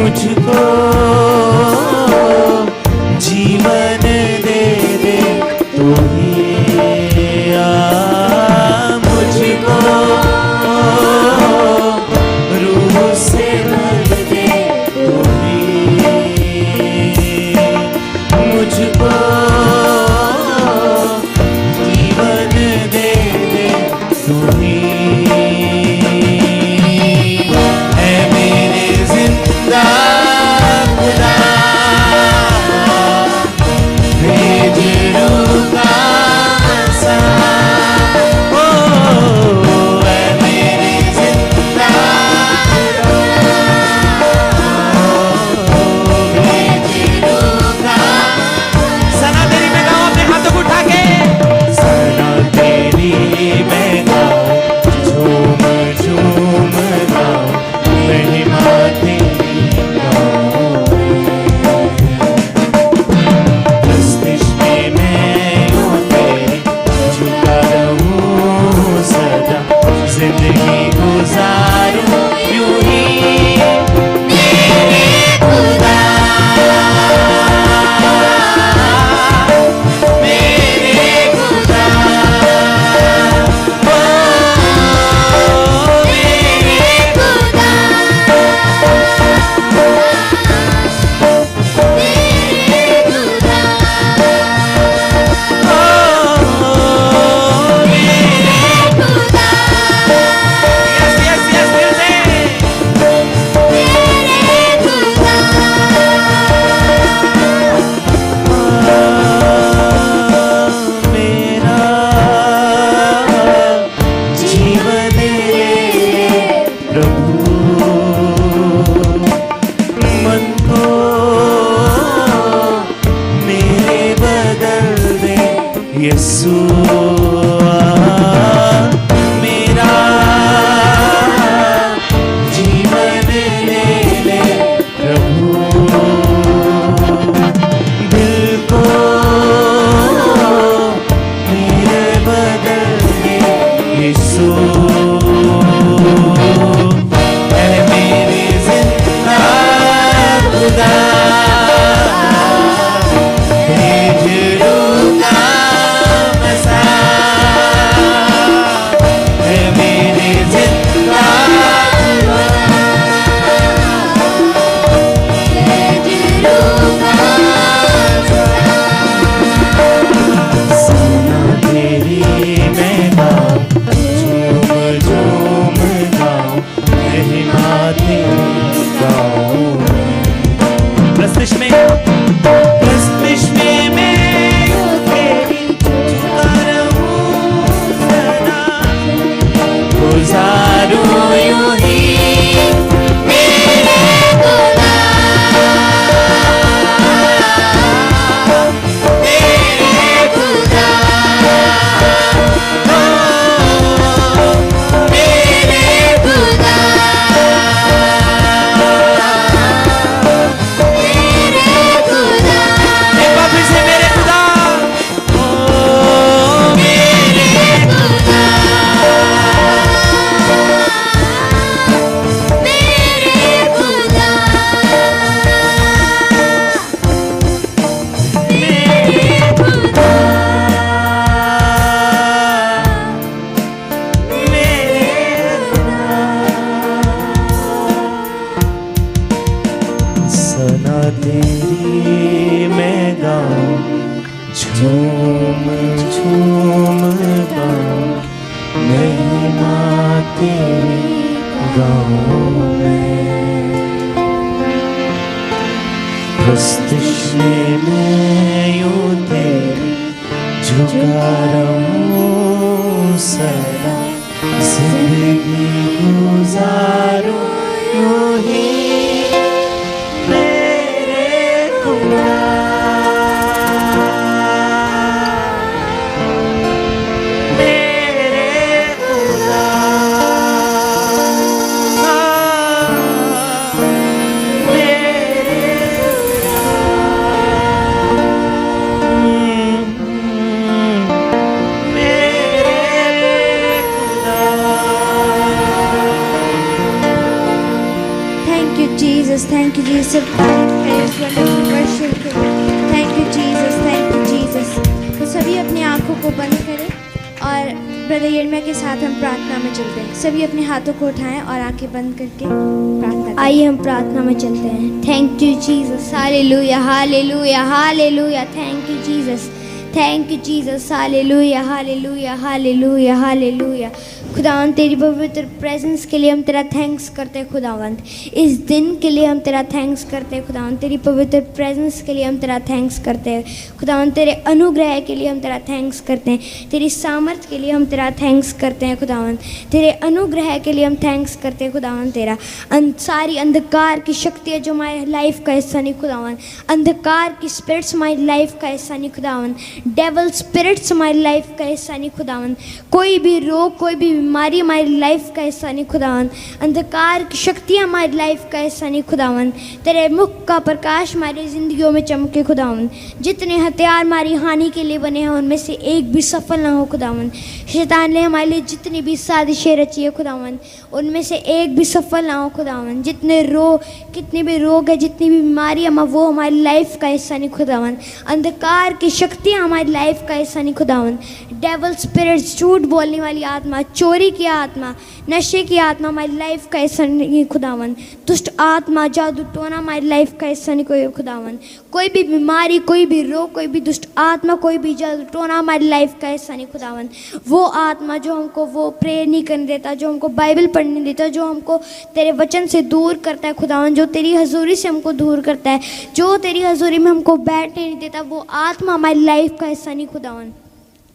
मुझको जीवन दे दे तू ही मुझको रूह से भर दे तू ही मुझको जीवन दे दे तू ही है मेरे जिंदा खुदा भेज रूह का सा है मेरे जिंदा भेज रूह का सना तेरी में गाओ अपने हाथों को उठा के सना तेरी में गाओ झूम झूम गाओ महिमा तेरी गाओ मस्तिष्क में मैं यूं तेरी झुका रहूं सदा जिंदगी गुजारूं यूं ही मेरे खुदा मेरे खुदा ओ मेरे खुदा यस यस यस दिल से मेरा जीवन ले प्रभु मन को मेरे बदल दे यीशु मेरा जीवन ले ले प्रभु दिल को मेरे बदल दे यीशु है मेरे जिंदा खुदा भेज रूह का मसा है मेरे जिंदा सना तेरी मैं गाऊं झूम झूम गाऊं महिमा तेरी गाऊं मस्तिष्क में मैं यूं तेरी झुका रहूं सदा गुजारूं यूं ही मेरे खुदा मेरे खुदा ओ मेरे खुदा एक बार फिर से मेरे खुदा ओ मेरे खुदा सना तेरी मैं गाऊं झूम झूम गाऊं महिमा तेरी गाऊं मैं मस्तिष्क में मैं यूं तेरी झुका रहूं सदा जिंदगी गुजारूं यूं ही मेरे खुदा मेरे खुदा Thank you, Jesus. Jesus, thank you, Jesus. Praise wonderful worship के लिए. Thank you, Jesus, thank you, Jesus. तो सभी अपनी आंखों को बंद करें और ब्रदर यिर्मयाह के साथ हम प्रार्थना में चलते हैं. सभी अपने हाथों को उठाएं और आंखें बंद करके प्रार्थना करें. आइए हम प्रार्थना में चलते हैं. Thank you, Jesus. Hallelujah, hallelujah, hallelujah. Thank you, Jesus. Thank you, Jesus. Hallelujah, hallelujah, hallelujah, hallelujah. खुदावंद तेरी पवित्र प्रेजेंस के लिए हम तेरा थैंक्स करते हैं खुदावंद. इस दिन के लिए हम तेरा थैंक्स करते हैं खुदावंद. तेरी पवित्र प्रेजेंस के लिए हम तेरा थैंक्स करते हैं खुदावंद. तेरे अनुग्रह के लिए हम तेरा थैंक्स करते हैं. तेरी सामर्थ के लिए हम तेरा थैंक्स करते हैं खुदावंद. तेरे अनुग्रह के लिए हम थैंक्स करते हैं खुदावंद. तेरा सारी अंधकार की शक्तियाँ जो हमारी लाइफ का हिस्सा नहीं खुदावंद. अंधकार की स्पिरिट्स हमारी लाइफ का हिस्सा नहीं खुदावंद. डेवल स्पिरिट्स हमारी लाइफ का हिस्सा नहीं खुदावंद. कोई भी रोग, कोई भी बीमारी हमारी लाइफ का हिस्सा नहीं खुदावंद. अंधकार की शक्तियाँ हमारी लाइफ का हिस्सा नहीं खुदावंद. तेरे मुख का प्रकाश हमारी जिंदगियों में चमके खुदावंद. जितने हथियार हमारी हानि के लिए बने हैं उनमें से एक भी सफल ना हो खुदावंद. शैतान ने हमारे लिए जितनी भी साजिशें रची है खुदावंद उनमें से एक भी सफल ना हो खुदावंद. कितने भी रोग है, जितनी भी बीमारियाँ वो हमारी लाइफ का हिस्सा नहीं खुदावंद. अंधकार की शक्तियाँ हमारी लाइफ का हिस्सा नहीं खुदावंद. डेवल स्पिरिट्स, झूठ बोलने वाली आत्मा, चोरी की आत्मा, नशे की आत्मा हमारी लाइफ का हिस्सा नहीं खुदावंद. दुष्ट आत्मा, जादू टोना हमारी लाइफ का हिस्सा नहीं कोई खुदावंद. कोई भी बीमारी, कोई भी रोग, कोई भी दुष्ट आत्मा, कोई भी जादू टोना हमारी लाइफ का हिस्सा नहीं खुदावंद. वो आत्मा जो हमको वो प्रेयर नहीं करने देता, जो हमको बाइबल पढ़ने देता, जो हमको तेरे वचन से दूर करता है खुदावंद, जो तेरी हजूरी से हमको दूर करता है, जो तेरी हजूरी में हमको बैठने नहीं देता, वो आत्मा हमारी लाइफ का हिस्सा नहीं खुदावंद.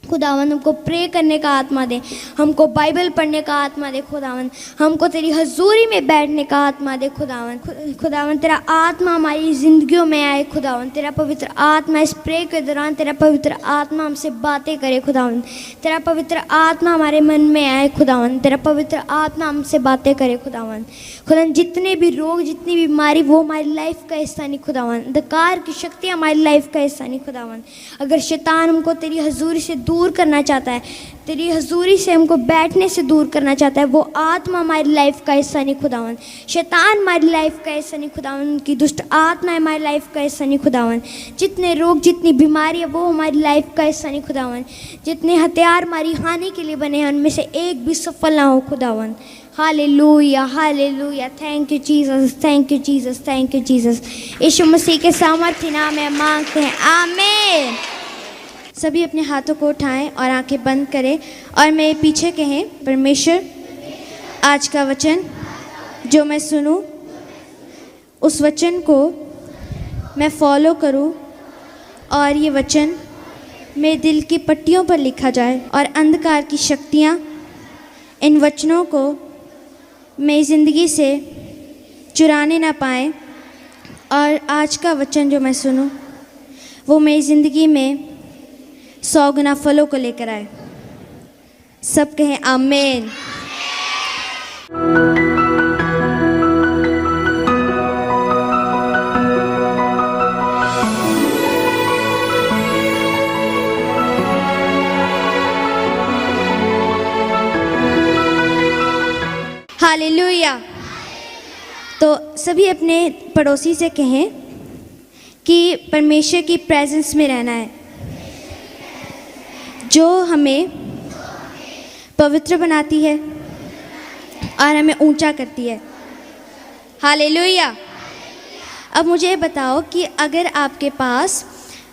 खुदावंद हमको प्रे करने का आत्मा दे, हमको बाइबल पढ़ने का आत्मा दे खुदावंद. हमको तेरी हजूरी में बैठने का आत्मा दे खुदावंद. खुदावंद तेरा आत्मा हमारी ज़िंदगियों में आए खुदावंद. तेरा पवित्र आत्मा इस प्रे के दौरान तेरा पवित्र आत्मा हमसे बातें करे खुदावंद. तेरा पवित्र आत्मा हमारे मन में आए खुदावंद. तेरा पवित्र आत्मा हमसे बातें करे खुदावंद. खुदावंद जितने भी रोग, जितनी भी बीमारी वो हमारी लाइफ का हिस्सा नहीं खुदावंद. अंधकार की शक्ति हमारी लाइफ का हिस्सा नहीं खुदावंद. अगर शैतान हमको तेरी हजूरी से दूर करना चाहता है, तेरी हजूरी से हमको बैठने से दूर करना चाहता है, वो आत्मा हमारी लाइफ का हिस्सा नहीं खुदावंद. शैतान हमारी लाइफ का हिस्सा नहीं खुदावंद. उनकी दुष्ट आत्मा हमारी लाइफ का हिस्सा नहीं खुदावंद. जितने रोग, जितनी बीमारी है वो हमारी लाइफ का हिस्सा नहीं खुदावंद. जितने हथियार हमारी हानि के लिए बने हैं उनमें से एक भी सफल ना हो खुदावंद. Hallelujah, hallelujah. Thank you Jesus, thank you Jesus, thank you Jesus. Yeshu Masih के सामर्थ्य नाम में मांगते हैं, आमीन. सभी अपने हाथों को उठाएं और आंखें बंद करें और मेरे पीछे कहें, परमेश्वर आज का वचन जो मैं सुनूं उस वचन को मैं फॉलो करूं और ये वचन मेरे दिल की पट्टियों पर लिखा जाए और अंधकार की शक्तियां इन वचनों को मेरी ज़िंदगी से चुराने ना पाएं. और आज का वचन जो मैं सुनूं वो मेरी ज़िंदगी में 100 गुना फलों को लेकर आए. सब कहें आमीन. हालेलुया. तो सभी अपने पड़ोसी से कहें कि परमेश्वर की प्रेजेंस में रहना है जो हमें पवित्र बनाती है और हमें ऊंचा करती है. हालेलुया. अब मुझे बताओ कि अगर आपके पास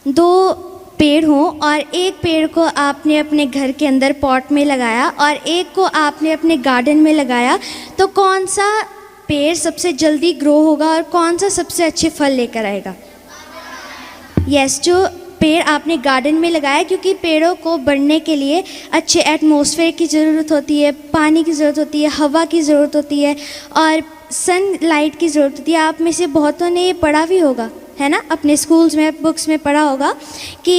2 पेड़ हों और एक पेड़ को आपने अपने घर के अंदर पॉट में लगाया और एक को आपने अपने गार्डन में लगाया, तो कौन सा पेड़ सबसे जल्दी ग्रो होगा और कौन सा सबसे अच्छे फल लेकर आएगा? यस, जो पेड़ आपने गार्डन में लगाया, क्योंकि पेड़ों को बढ़ने के लिए अच्छे एटमॉस्फेयर की ज़रूरत होती है, पानी की ज़रूरत होती है, हवा की ज़रूरत होती है और सनलाइट की ज़रूरत होती है. आप में से बहुतों ने ये पढ़ा भी होगा, है ना, अपने स्कूल्स में, बुक्स में पढ़ा होगा कि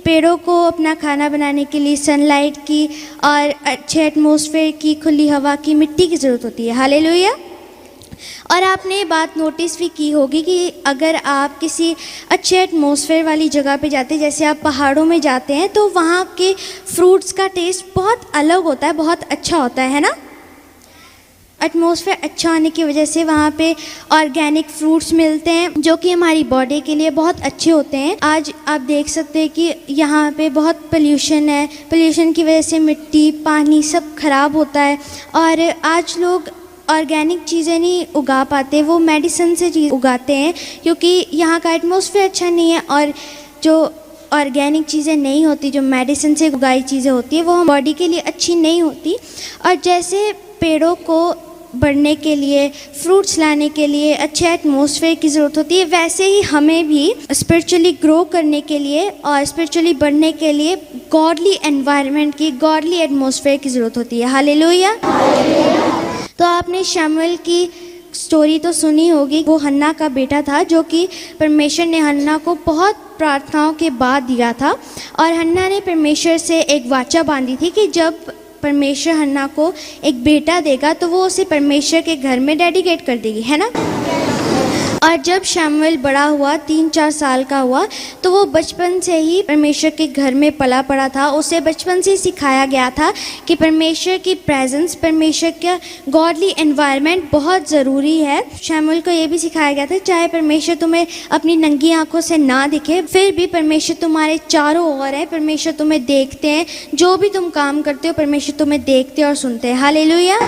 पेड़ों को अपना खाना बनाने के लिए सनलाइट की और अच्छे एटमॉस्फेयर की, खुली हवा की, मिट्टी की ज़रूरत होती है. हालेलुया. और आपने ये बात नोटिस भी की होगी कि अगर आप किसी अच्छे एटमॉस्फेयर वाली जगह पे जाते हैं, जैसे आप पहाड़ों में जाते हैं, तो वहाँ के फ्रूट्स का टेस्ट बहुत अलग होता है, बहुत अच्छा होता है ना. एटमॉस्फेयर अच्छा होने की वजह से वहाँ पे ऑर्गेनिक फ्रूट्स मिलते हैं जो कि हमारी बॉडी के लिए बहुत अच्छे होते हैं। आज आप देख सकते हैं कि यहाँ पे बहुत पोल्यूशन है, पोल्यूशन की वजह से मिट्टी पानी सब खराब होता है और आज लोग ऑर्गेनिक चीज़ें नहीं उगा पाते, वो मेडिसिन से चीज़ उगाते हैं क्योंकि यहाँ का एटमॉस्फेयर अच्छा नहीं है और जो ऑर्गेनिक चीज़ें नहीं होती, जो मेडिसिन से उगाई चीज़ें होती है वो हम बॉडी के लिए अच्छी नहीं होती। और जैसे पेड़ों को बढ़ने के लिए, फ्रूट्स लाने के लिए अच्छे एटमॉस्फेयर की ज़रूरत होती है, वैसे ही हमें भी स्पिरिचुअली ग्रो करने के लिए और स्पिरिचुअली बढ़ने के लिए गॉडली एनवायरनमेंट की, गॉडली एटमॉस्फेयर की ज़रूरत होती है। हालेलुया। तो आपने शमूएल की स्टोरी तो सुनी होगी। वो हन्ना का बेटा था जो कि परमेश्वर ने हन्ना को बहुत प्रार्थनाओं के बाद दिया था और हन्ना ने परमेश्वर से एक वाचा बांधी थी कि जब परमेश्वर हन्ना को एक बेटा देगा तो वो उसे परमेश्वर के घर में डेडिकेट कर देगी, है ना। और जब शमूएल बड़ा हुआ, 3-4 साल का हुआ, तो वो बचपन से ही परमेश्वर के घर में पला पड़ा था। उसे बचपन से सिखाया गया था कि परमेश्वर की प्रेजेंस, परमेश्वर का गॉडली एनवायरनमेंट बहुत ज़रूरी है। शमूएल को ये भी सिखाया गया था चाहे परमेश्वर तुम्हें अपनी नंगी आंखों से ना दिखे, फिर भी परमेश्वर तुम्हारे चारों ओर है, परमेश्वर तुम्हें देखते हैं, जो भी तुम काम करते हो परमेश्वर तुम्हें देखते और सुनते हैं। हालेलुया।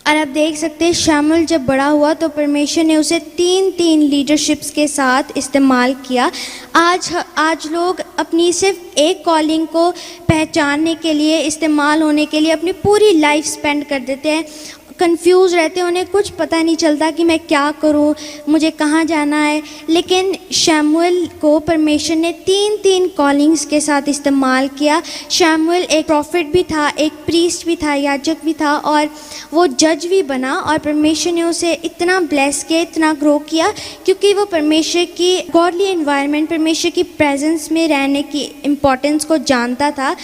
और आप देख सकते हैं शमूएल जब बड़ा हुआ तो परमेश्वर ने उसे 3 लीडरशिप्स के साथ इस्तेमाल किया। आज लोग अपनी सिर्फ एक कॉलिंग को पहचानने के लिए, इस्तेमाल होने के लिए अपनी पूरी लाइफ स्पेंड कर देते हैं, कंफ्यूज रहते हैं, उन्हें कुछ पता नहीं चलता कि मैं क्या करूं, मुझे कहाँ जाना है। लेकिन शमूएल को परमेश्वर ने 3 कॉलिंग्स के साथ इस्तेमाल किया। शमूएल एक प्रॉफिट भी था, एक प्रीस्ट भी था, याजक भी था और वो जज भी बना और परमेश्वर ने उसे इतना ब्लेस किया, इतना ग्रो किया क्योंकि वो परमेश्वर की गॉडली एनवायरनमेंट, परमेश्वर की प्रेजेंस में रहने की इम्पोर्टेंस को जानता था।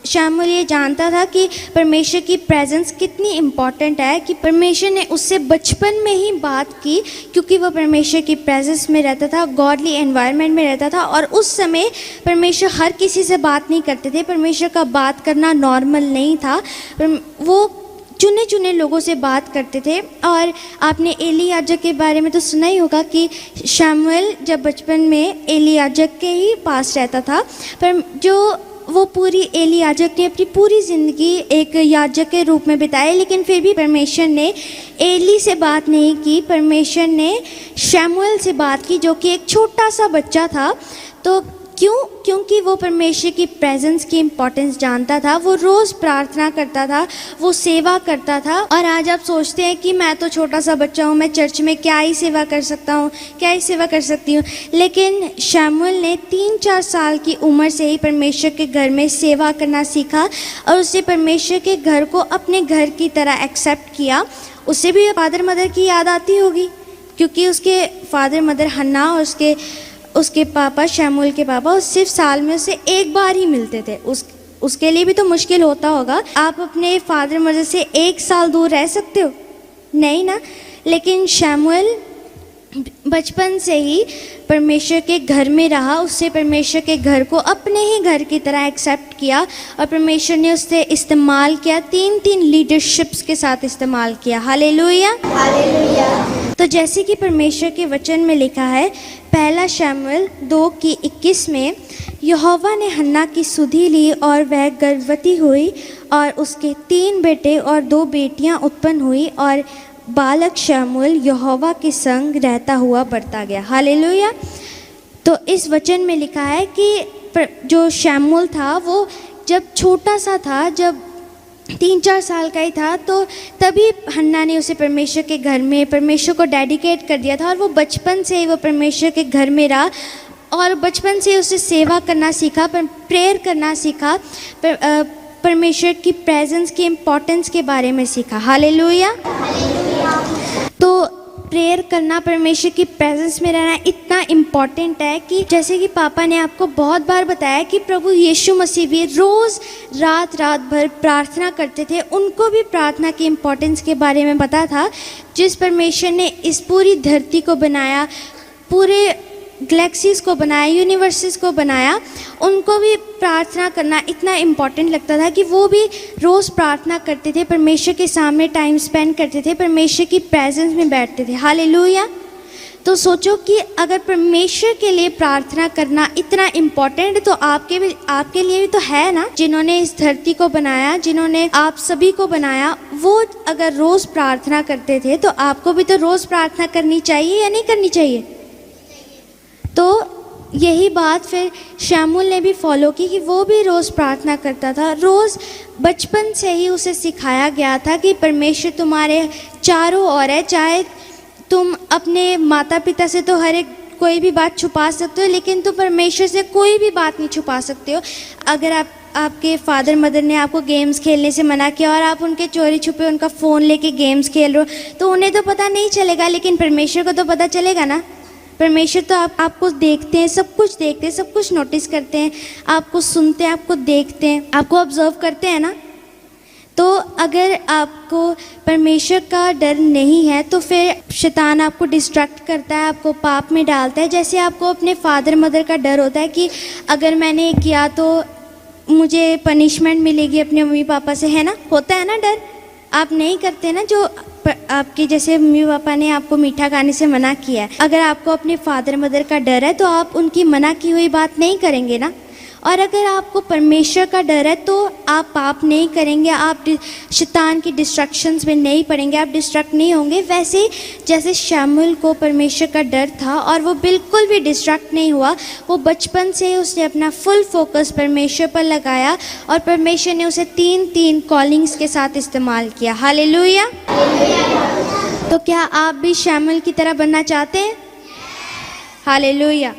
शमूएल ये जानता था कि परमेश्वर की प्रेजेंस कितनी इम्पॉर्टेंट है कि परमेश्वर ने उससे बचपन में ही बात की क्योंकि वो परमेश्वर की प्रेजेंस में रहता था, गॉडली एनवायरनमेंट में रहता था। और उस समय परमेश्वर हर किसी से बात नहीं करते थे, परमेश्वर का बात करना नॉर्मल नहीं था, वो चुने लोगों से बात करते थे। और आपने एली याजक के बारे में तो सुना ही होगा कि शमूएल जब बचपन में एली याजक के ही पास रहता था, पर वो पूरी एली याजक ने अपनी पूरी ज़िंदगी एक याजक के रूप में बिताई, लेकिन फिर भी परमेश्वर ने एली से बात नहीं की, परमेश्वर ने शमूएल से बात की जो कि एक छोटा सा बच्चा था। तो क्योंकि वो परमेश्वर की प्रेजेंस की इम्पोर्टेंस जानता था, वो रोज़ प्रार्थना करता था, वो सेवा करता था। और आज आप सोचते हैं कि मैं तो छोटा सा बच्चा हूँ, मैं चर्च में क्या ही सेवा कर सकता हूँ, क्या ही सेवा कर सकती हूँ। लेकिन शमूएल ने 3-4 साल की उम्र से ही परमेश्वर के घर में सेवा करना सीखा और उससे परमेश्वर के घर को अपने घर की तरह एक्सेप्ट किया। उसे भी फादर मदर की याद आती होगी क्योंकि उसके फादर मदर हन्ना और उसके पापा शमूएल के पापा सिर्फ साल में उसे एक बार ही मिलते थे। उसके लिए भी तो मुश्किल होता होगा। आप अपने फादर मदर से 1 साल दूर रह सकते हो? नहीं ना। लेकिन शमूएल बचपन से ही परमेश्वर के घर में रहा, उससे परमेश्वर के घर को अपने ही घर की तरह एक्सेप्ट किया और परमेश्वर ने उससे इस्तेमाल किया, 3 लीडरशिप्स के साथ इस्तेमाल किया। हालेलुया। तो जैसे कि परमेश्वर के वचन में लिखा है, 1 शमूएल 2:21 में, यहोवा ने हन्ना की सुधि ली और वह गर्भवती हुई और उसके 3 बेटे और 2 बेटियां उत्पन्न हुई और बालक शमूएल यहोवा के संग रहता हुआ बढ़ता गया। हालेलुया। तो इस वचन में लिखा है कि जो शमूएल था वो जब छोटा सा था, जब 3-4 साल का ही था, तो तभी हन्ना ने उसे परमेश्वर के घर में परमेश्वर को डेडिकेट कर दिया था और वो बचपन से ही वो परमेश्वर के घर में रहा और बचपन से उसे सेवा करना सीखा, प्रेयर करना सीखा, परमेश्वर की प्रेजेंस की इम्पोर्टेंस के बारे में सीखा। हालेलुया। तो प्रेयर करना, परमेश्वर की प्रेजेंस में रहना इतना इम्पॉर्टेंट है कि जैसे कि पापा ने आपको बहुत बार बताया कि प्रभु यीशु मसीह भी रोज़ रात भर प्रार्थना करते थे, उनको भी प्रार्थना की इम्पोर्टेंस के बारे में पता था। जिस परमेश्वर ने इस पूरी धरती को बनाया, पूरे गैलेक्सीज को बनाया, यूनिवर्सेस को बनाया, उनको भी प्रार्थना करना इतना इम्पॉर्टेंट लगता था कि वो भी रोज़ प्रार्थना करते थे, परमेश्वर के सामने टाइम स्पेंड करते थे, परमेश्वर की प्रेजेंस में बैठते थे। हालेलुया। तो सोचो कि अगर परमेश्वर के लिए प्रार्थना करना इतना इम्पोर्टेंट है तो आपके लिए भी तो है ना। जिन्होंने इस धरती को बनाया, जिन्होंने आप सभी को बनाया, वो अगर रोज़ प्रार्थना करते थे तो आपको भी तो रोज़ प्रार्थना करनी चाहिए या नहीं करनी चाहिए। तो यही बात फिर शमूएल ने भी फॉलो की कि वो भी रोज़ प्रार्थना करता था। रोज़ बचपन से ही उसे सिखाया गया था कि परमेश्वर तुम्हारे चारों ओर है। चाहे तुम अपने माता पिता से तो हर एक कोई भी बात छुपा सकते हो, लेकिन तुम परमेश्वर से कोई भी बात नहीं छुपा सकते हो। अगर आपके फादर मदर ने आपको गेम्स खेलने से मना किया और आप उनके चोरी छुपे उनका फ़ोन लेके गेम्स खेल रहे हो तो उन्हें तो पता नहीं चलेगा, लेकिन परमेश्वर को तो पता चलेगा ना। परमेश्वर तो आपको देखते हैं, सब कुछ देखते हैं, सब कुछ नोटिस करते हैं, आपको सुनते हैं, आपको देखते हैं, आपको ऑब्जर्व करते हैं ना। तो अगर आपको परमेश्वर का डर नहीं है तो फिर शैतान आपको डिस्ट्रैक्ट करता है, आपको पाप में डालता है। जैसे आपको अपने फादर मदर का डर होता है कि अगर मैंने किया तो मुझे पनिशमेंट मिलेगी अपने मम्मी पापा से, है ना, होता है ना डर। आप नहीं करते ना जो आपके जैसे मम्मी पापा ने आपको मीठा खाने से मना किया है। अगर आपको अपने फादर मदर का डर है तो आप उनकी मना की हुई बात नहीं करेंगे ना। और अगर आपको परमेश्वर का डर है तो आप पाप नहीं करेंगे, आप शैतान की डिस्ट्रक्शंस में नहीं पड़ेंगे, आप डिस्ट्रैक्ट नहीं होंगे। वैसे जैसे शमूएल को परमेश्वर का डर था और वो बिल्कुल भी डिस्ट्रैक्ट नहीं हुआ, वो बचपन से उसने अपना फुल फोकस परमेश्वर पर लगाया और परमेश्वर ने उसे 3 कॉलिंग्स के साथ इस्तेमाल किया। हालेलुया। तो क्या आप भी शमूएल की तरह बनना चाहते हैं? हालेलुया।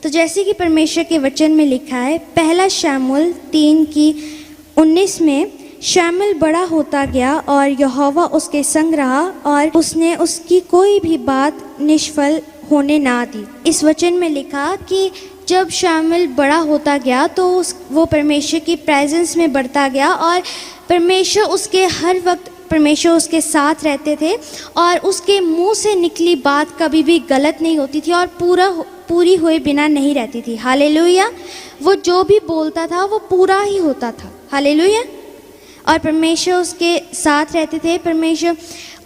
तो जैसे कि परमेश्वर के वचन में लिखा है, पहला शमूएल 3:19 में, शमूएल बड़ा होता गया और यहोवा उसके संग रहा और उसने उसकी कोई भी बात निष्फल होने ना दी। इस वचन में लिखा कि जब शमूएल बड़ा होता गया तो वो परमेश्वर की प्रेजेंस में बढ़ता गया और परमेश्वर उसके हर वक्त परमेश्वर उसके साथ रहते थे और उसके मुंह से निकली बात कभी भी गलत नहीं होती थी और पूरी हुए बिना नहीं रहती थी। हालेलुया। वो जो भी बोलता था वो पूरा ही होता था। हालेलुया। और परमेश्वर उसके साथ रहते थे, परमेश्वर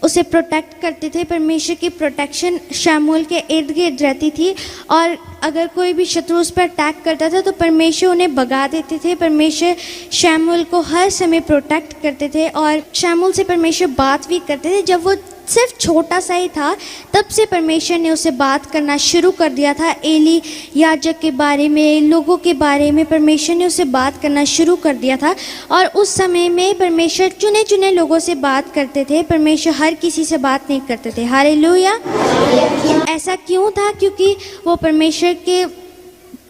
उसे प्रोटेक्ट करते थे। परमेश्वर की प्रोटेक्शन शमूएल के इर्द गिर्द रहती थी और अगर कोई भी शत्रु उस पर अटैक करता था तो परमेश्वर उन्हें भगा देते थे। परमेश्वर शमूएल को हर समय प्रोटेक्ट करते थे और शमूएल से परमेश्वर बात भी करते थे। जब वो सिर्फ छोटा सा ही था तब से परमेश्वर ने उसे बात करना शुरू कर दिया था। एली याजक के बारे में, लोगों के बारे में परमेश्वर ने उसे बात करना शुरू कर दिया था और उस समय में परमेश्वर चुने चुने लोगों से बात करते थे। परमेश्वर हर किसी से बात नहीं करते थे। हालेलुया। ऐसा क्यों था? क्योंकि वो परमेश्वर के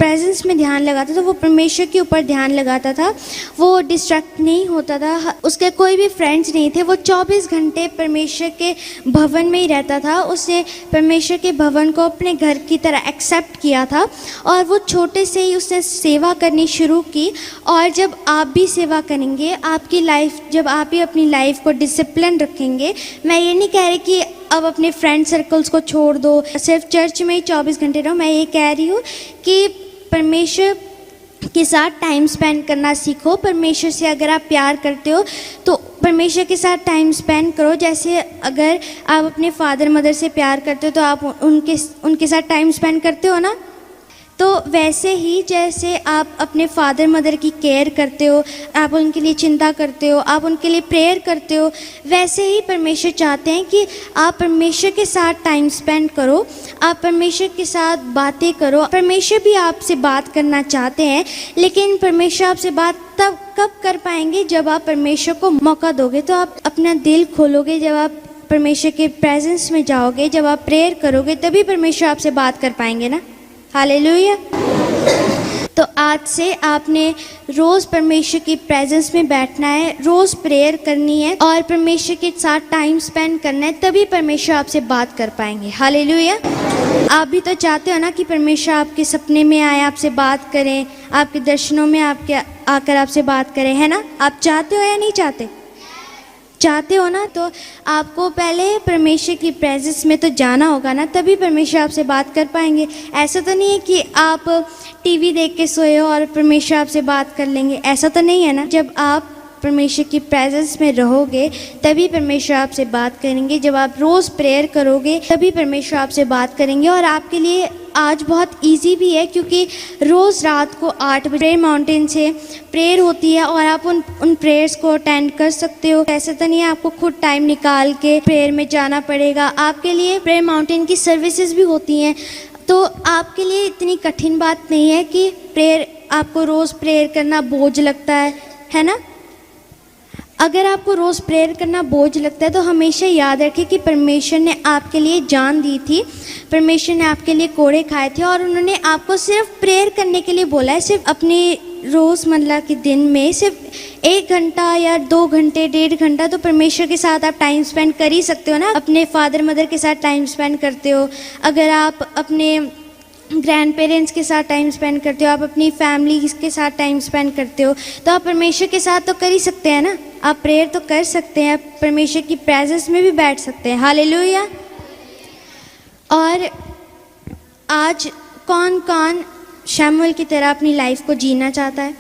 प्रेजेंस में ध्यान लगाता था, वो परमेश्वर के ऊपर ध्यान लगाता था, वो डिस्ट्रैक्ट नहीं होता था, उसके कोई भी फ्रेंड्स नहीं थे। वो 24 घंटे परमेश्वर के भवन में ही रहता था। उसने परमेश्वर के भवन को अपने घर की तरह एक्सेप्ट किया था और वो छोटे से ही उसने सेवा करनी शुरू की। और जब आप भी सेवा करेंगे, आपकी लाइफ, जब आप भी अपनी लाइफ को डिसिप्लिन रखेंगे, मैं ये नहीं कह रही कि अब अपने फ्रेंड सर्कल्स को छोड़ दो, सिर्फ चर्च में ही 24 घंटे रहो। मैं ये कह रही हूँ कि परमेश्वर के साथ टाइम स्पेंड करना सीखो। परमेश्वर से अगर आप प्यार करते हो तो परमेश्वर के साथ टाइम स्पेंड करो। जैसे अगर आप अपने फादर मदर से प्यार करते हो तो आप उनके साथ टाइम स्पेंड करते हो ना। तो वैसे ही जैसे आप अपने फादर मदर की केयर करते हो, आप उनके लिए चिंता करते हो, आप उनके लिए प्रेयर करते हो, वैसे ही परमेश्वर चाहते हैं कि आप परमेश्वर के साथ टाइम स्पेंड करो, आप परमेश्वर के साथ बातें करो। परमेश्वर भी आपसे बात करना चाहते हैं, लेकिन परमेश्वर आपसे बात तब कब कर पाएंगे जब आप परमेश्वर को मौका दोगे। तो आप अपना दिल खोलोगे, जब आप परमेश्वर के प्रेजेंस में जाओगे, जब आप प्रेयर करोगे, तभी परमेश्वर आपसे बात कर पाएंगे ना। हालेलुया। तो आज से आपने रोज़ परमेश्वर की प्रेजेंस में बैठना है, रोज़ प्रेयर करनी है और परमेश्वर के साथ टाइम स्पेंड करना है, तभी परमेश्वर आपसे बात कर पाएंगे। हालेलुया। आप भी तो चाहते हो ना कि परमेश्वर आपके सपने में आए, आपसे बात करें, आपके दर्शनों में आकर आपसे बात करें, है ना? आप चाहते हो या नहीं चाहते? चाहते हो ना, तो आपको पहले परमेश्वर की प्रेजेंस में तो जाना होगा ना, तभी परमेश्वर आपसे बात कर पाएंगे। ऐसा तो नहीं है कि आप टीवी देख के सोए हो और परमेश्वर आपसे बात कर लेंगे, ऐसा तो नहीं है ना। जब आप परमेश्वर की प्रेजेंस में रहोगे तभी परमेश्वर आपसे बात करेंगे। जब आप रोज़ प्रेयर करोगे तभी परमेश्वर आपसे बात करेंगे। और आपके लिए आज बहुत इजी भी है, क्योंकि रोज़ रात को 8 बजे प्रेयर माउंटेन से प्रेयर होती है और आप उन प्रेयर्स को अटेंड कर सकते हो। ऐसा तो नहीं है आपको खुद टाइम निकाल के प्रेयर में जाना पड़ेगा। आपके लिए प्रेयर माउंटेन की सर्विसेज भी होती हैं, तो आपके लिए इतनी कठिन बात नहीं है कि प्रेयर आपको रोज़ प्रेयर करना बोझ लगता है ना। अगर आपको रोज़ प्रेयर करना बोझ लगता है तो हमेशा याद रखें कि परमेश्वर ने आपके लिए जान दी थी, परमेश्वर ने आपके लिए कोड़े खाए थे और उन्होंने आपको सिर्फ प्रेयर करने के लिए बोला है। सिर्फ अपने रोज़मर्रा के दिन में सिर्फ 1 घंटा या 2 घंटे 1.5 घंटा तो परमेश्वर के साथ आप टाइम स्पेंड कर ही सकते हो ना। अपने फादर मदर के साथ टाइम स्पेंड करते हो, अगर आप अपने ग्रैंड पेरेंट्स के साथ टाइम स्पेंड करते हो, आप अपनी फैमिली के साथ टाइम स्पेंड करते हो, तो आप परमेश्वर के साथ तो कर ही सकते हैं ना। आप प्रेयर तो कर सकते हैं, आप परमेश्वर की प्रेजेंस में भी बैठ सकते हैं। हालेलुया। और आज कौन कौन शमूएल की तरह अपनी लाइफ को जीना चाहता है?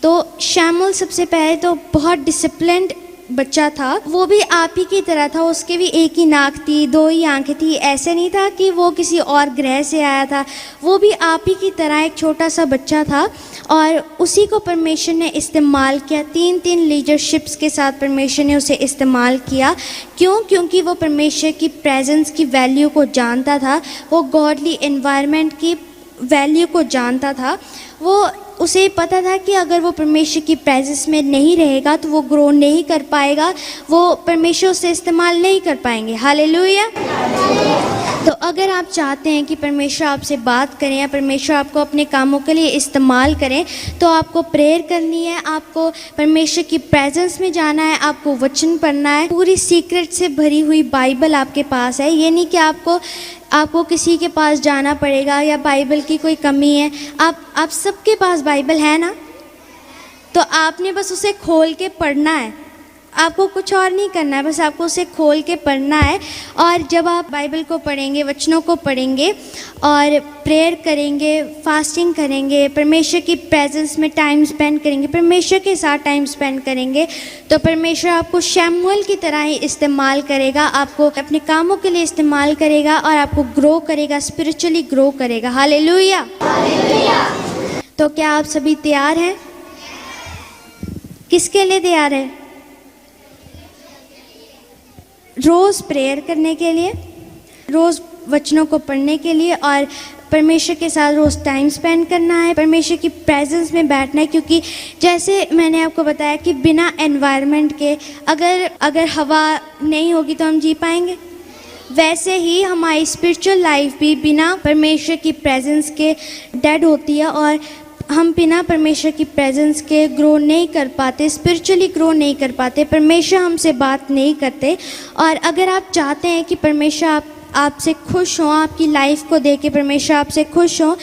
तो शमूएल सबसे पहले तो बहुत डिसिप्लिन्ड बच्चा था, वो भी आप ही की तरह था। उसके भी एक ही नाक थी, 2 ही आंखें थी। ऐसे नहीं था कि वो किसी और ग्रह से आया था, वो भी आप ही की तरह एक छोटा सा बच्चा था और उसी को परमेश्वर ने इस्तेमाल किया। 3 लीडरशिप्स के साथ परमेश्वर ने उसे इस्तेमाल किया। क्यों? क्योंकि वो परमेश्वर की प्रेजेंस की वैल्यू को जानता था, वो गॉडली एनवायरनमेंट की वैल्यू को जानता था। वो उसे पता था कि अगर वो परमेश्वर की प्रेजेंस में नहीं रहेगा तो वो ग्रो नहीं कर पाएगा, वो परमेश्वर से इस्तेमाल नहीं कर पाएंगे। हालेलुया। तो अगर आप चाहते हैं कि परमेश्वर आपसे बात करें या परमेश्वर आपको अपने कामों के लिए इस्तेमाल करें, तो आपको प्रेयर करनी है, आपको परमेश्वर की प्रेजेंस में जाना है, आपको वचन पढ़ना है। पूरी सीक्रेट से भरी हुई बाइबल आपके पास है। ये नहीं कि आपको किसी के पास जाना पड़ेगा या बाइबल की कोई कमी है। आप सबके पास बाइबल है ना, तो आपने बस उसे खोल के पढ़ना है। आपको कुछ और नहीं करना है, बस आपको उसे खोल के पढ़ना है। और जब आप बाइबल को पढ़ेंगे, वचनों को पढ़ेंगे और प्रेयर करेंगे, फास्टिंग करेंगे, परमेश्वर की प्रेजेंस में टाइम स्पेंड करेंगे, परमेश्वर के साथ टाइम स्पेंड करेंगे, तो परमेश्वर आपको शमूएल की तरह ही इस्तेमाल करेगा, आपको अपने कामों के लिए इस्तेमाल करेगा और आपको ग्रो करेगा, स्पिरिचुअली ग्रो करेगा। हालेलुया। तो क्या आप सभी तैयार हैं? किसके लिए तैयार है? रोज़ प्रेयर करने के लिए, रोज़ वचनों को पढ़ने के लिए और परमेश्वर के साथ रोज़ टाइम स्पेंड करना है, परमेश्वर की प्रेजेंस में बैठना है। क्योंकि जैसे मैंने आपको बताया कि बिना एनवायरनमेंट के अगर हवा नहीं होगी तो हम जी पाएंगे, वैसे ही हमारी स्पिरिचुअल लाइफ भी बिना परमेश्वर की प्रेजेंस के डेड होती है और हम बिना परमेश्वर की प्रेजेंस के ग्रो नहीं कर पाते, स्पिरिचुअली ग्रो नहीं कर पाते, परमेश्वर हमसे बात नहीं करते। और अगर आप चाहते हैं कि परमेश्वर आपसे खुश हो, आपकी लाइफ को देख के परमेश्वर आपसे खुश हो,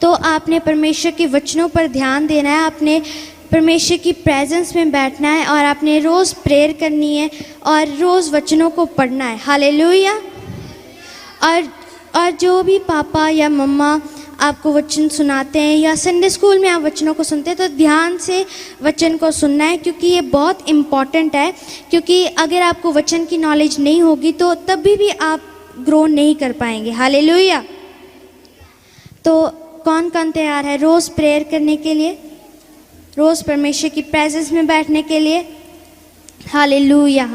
तो आपने परमेश्वर के वचनों पर ध्यान देना है, आपने परमेश्वर की प्रेजेंस में बैठना है और आपने रोज़ प्रेयर करनी है और रोज़ वचनों को पढ़ना है। हालेलुया। और जो भी पापा या मम्मा आपको वचन सुनाते हैं या संडे स्कूल में आप वचनों को सुनते हैं, तो ध्यान से वचन को सुनना है, क्योंकि ये बहुत इम्पॉर्टेंट है। क्योंकि अगर आपको वचन की नॉलेज नहीं होगी तो तभी भी आप ग्रो नहीं कर पाएंगे। हालेलुया। तो कौन कौन तैयार है रोज़ प्रेयर करने के लिए, रोज़ परमेश्वर की प्रेजेंस में बैठने के लिए? हालेलुया।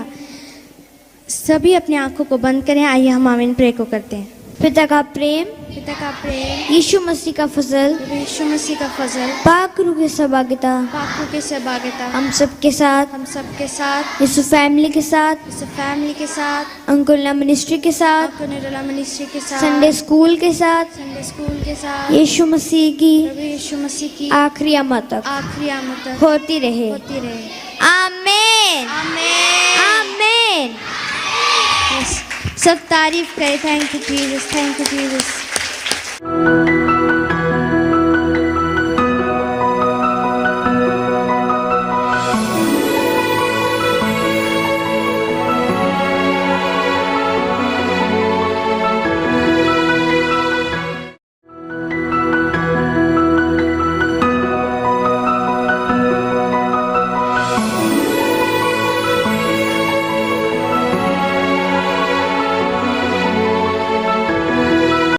सभी अपनी आंखों को बंद करें। आइए हम आमीन प्रे को करते हैं। पिता का प्रेम, यीशु मसीह का फजल, पाक रूह की सहभागिता हम सबके साथ, यीशु फैमिली के साथ, अंकुरला मिनिस्ट्री के साथ, संडे स्कूल के साथ, यीशु मसीह की आखिरी आमद तक होती रहे। आमीन। सब तारीफ करें। Thank you Jesus, thank you Jesus.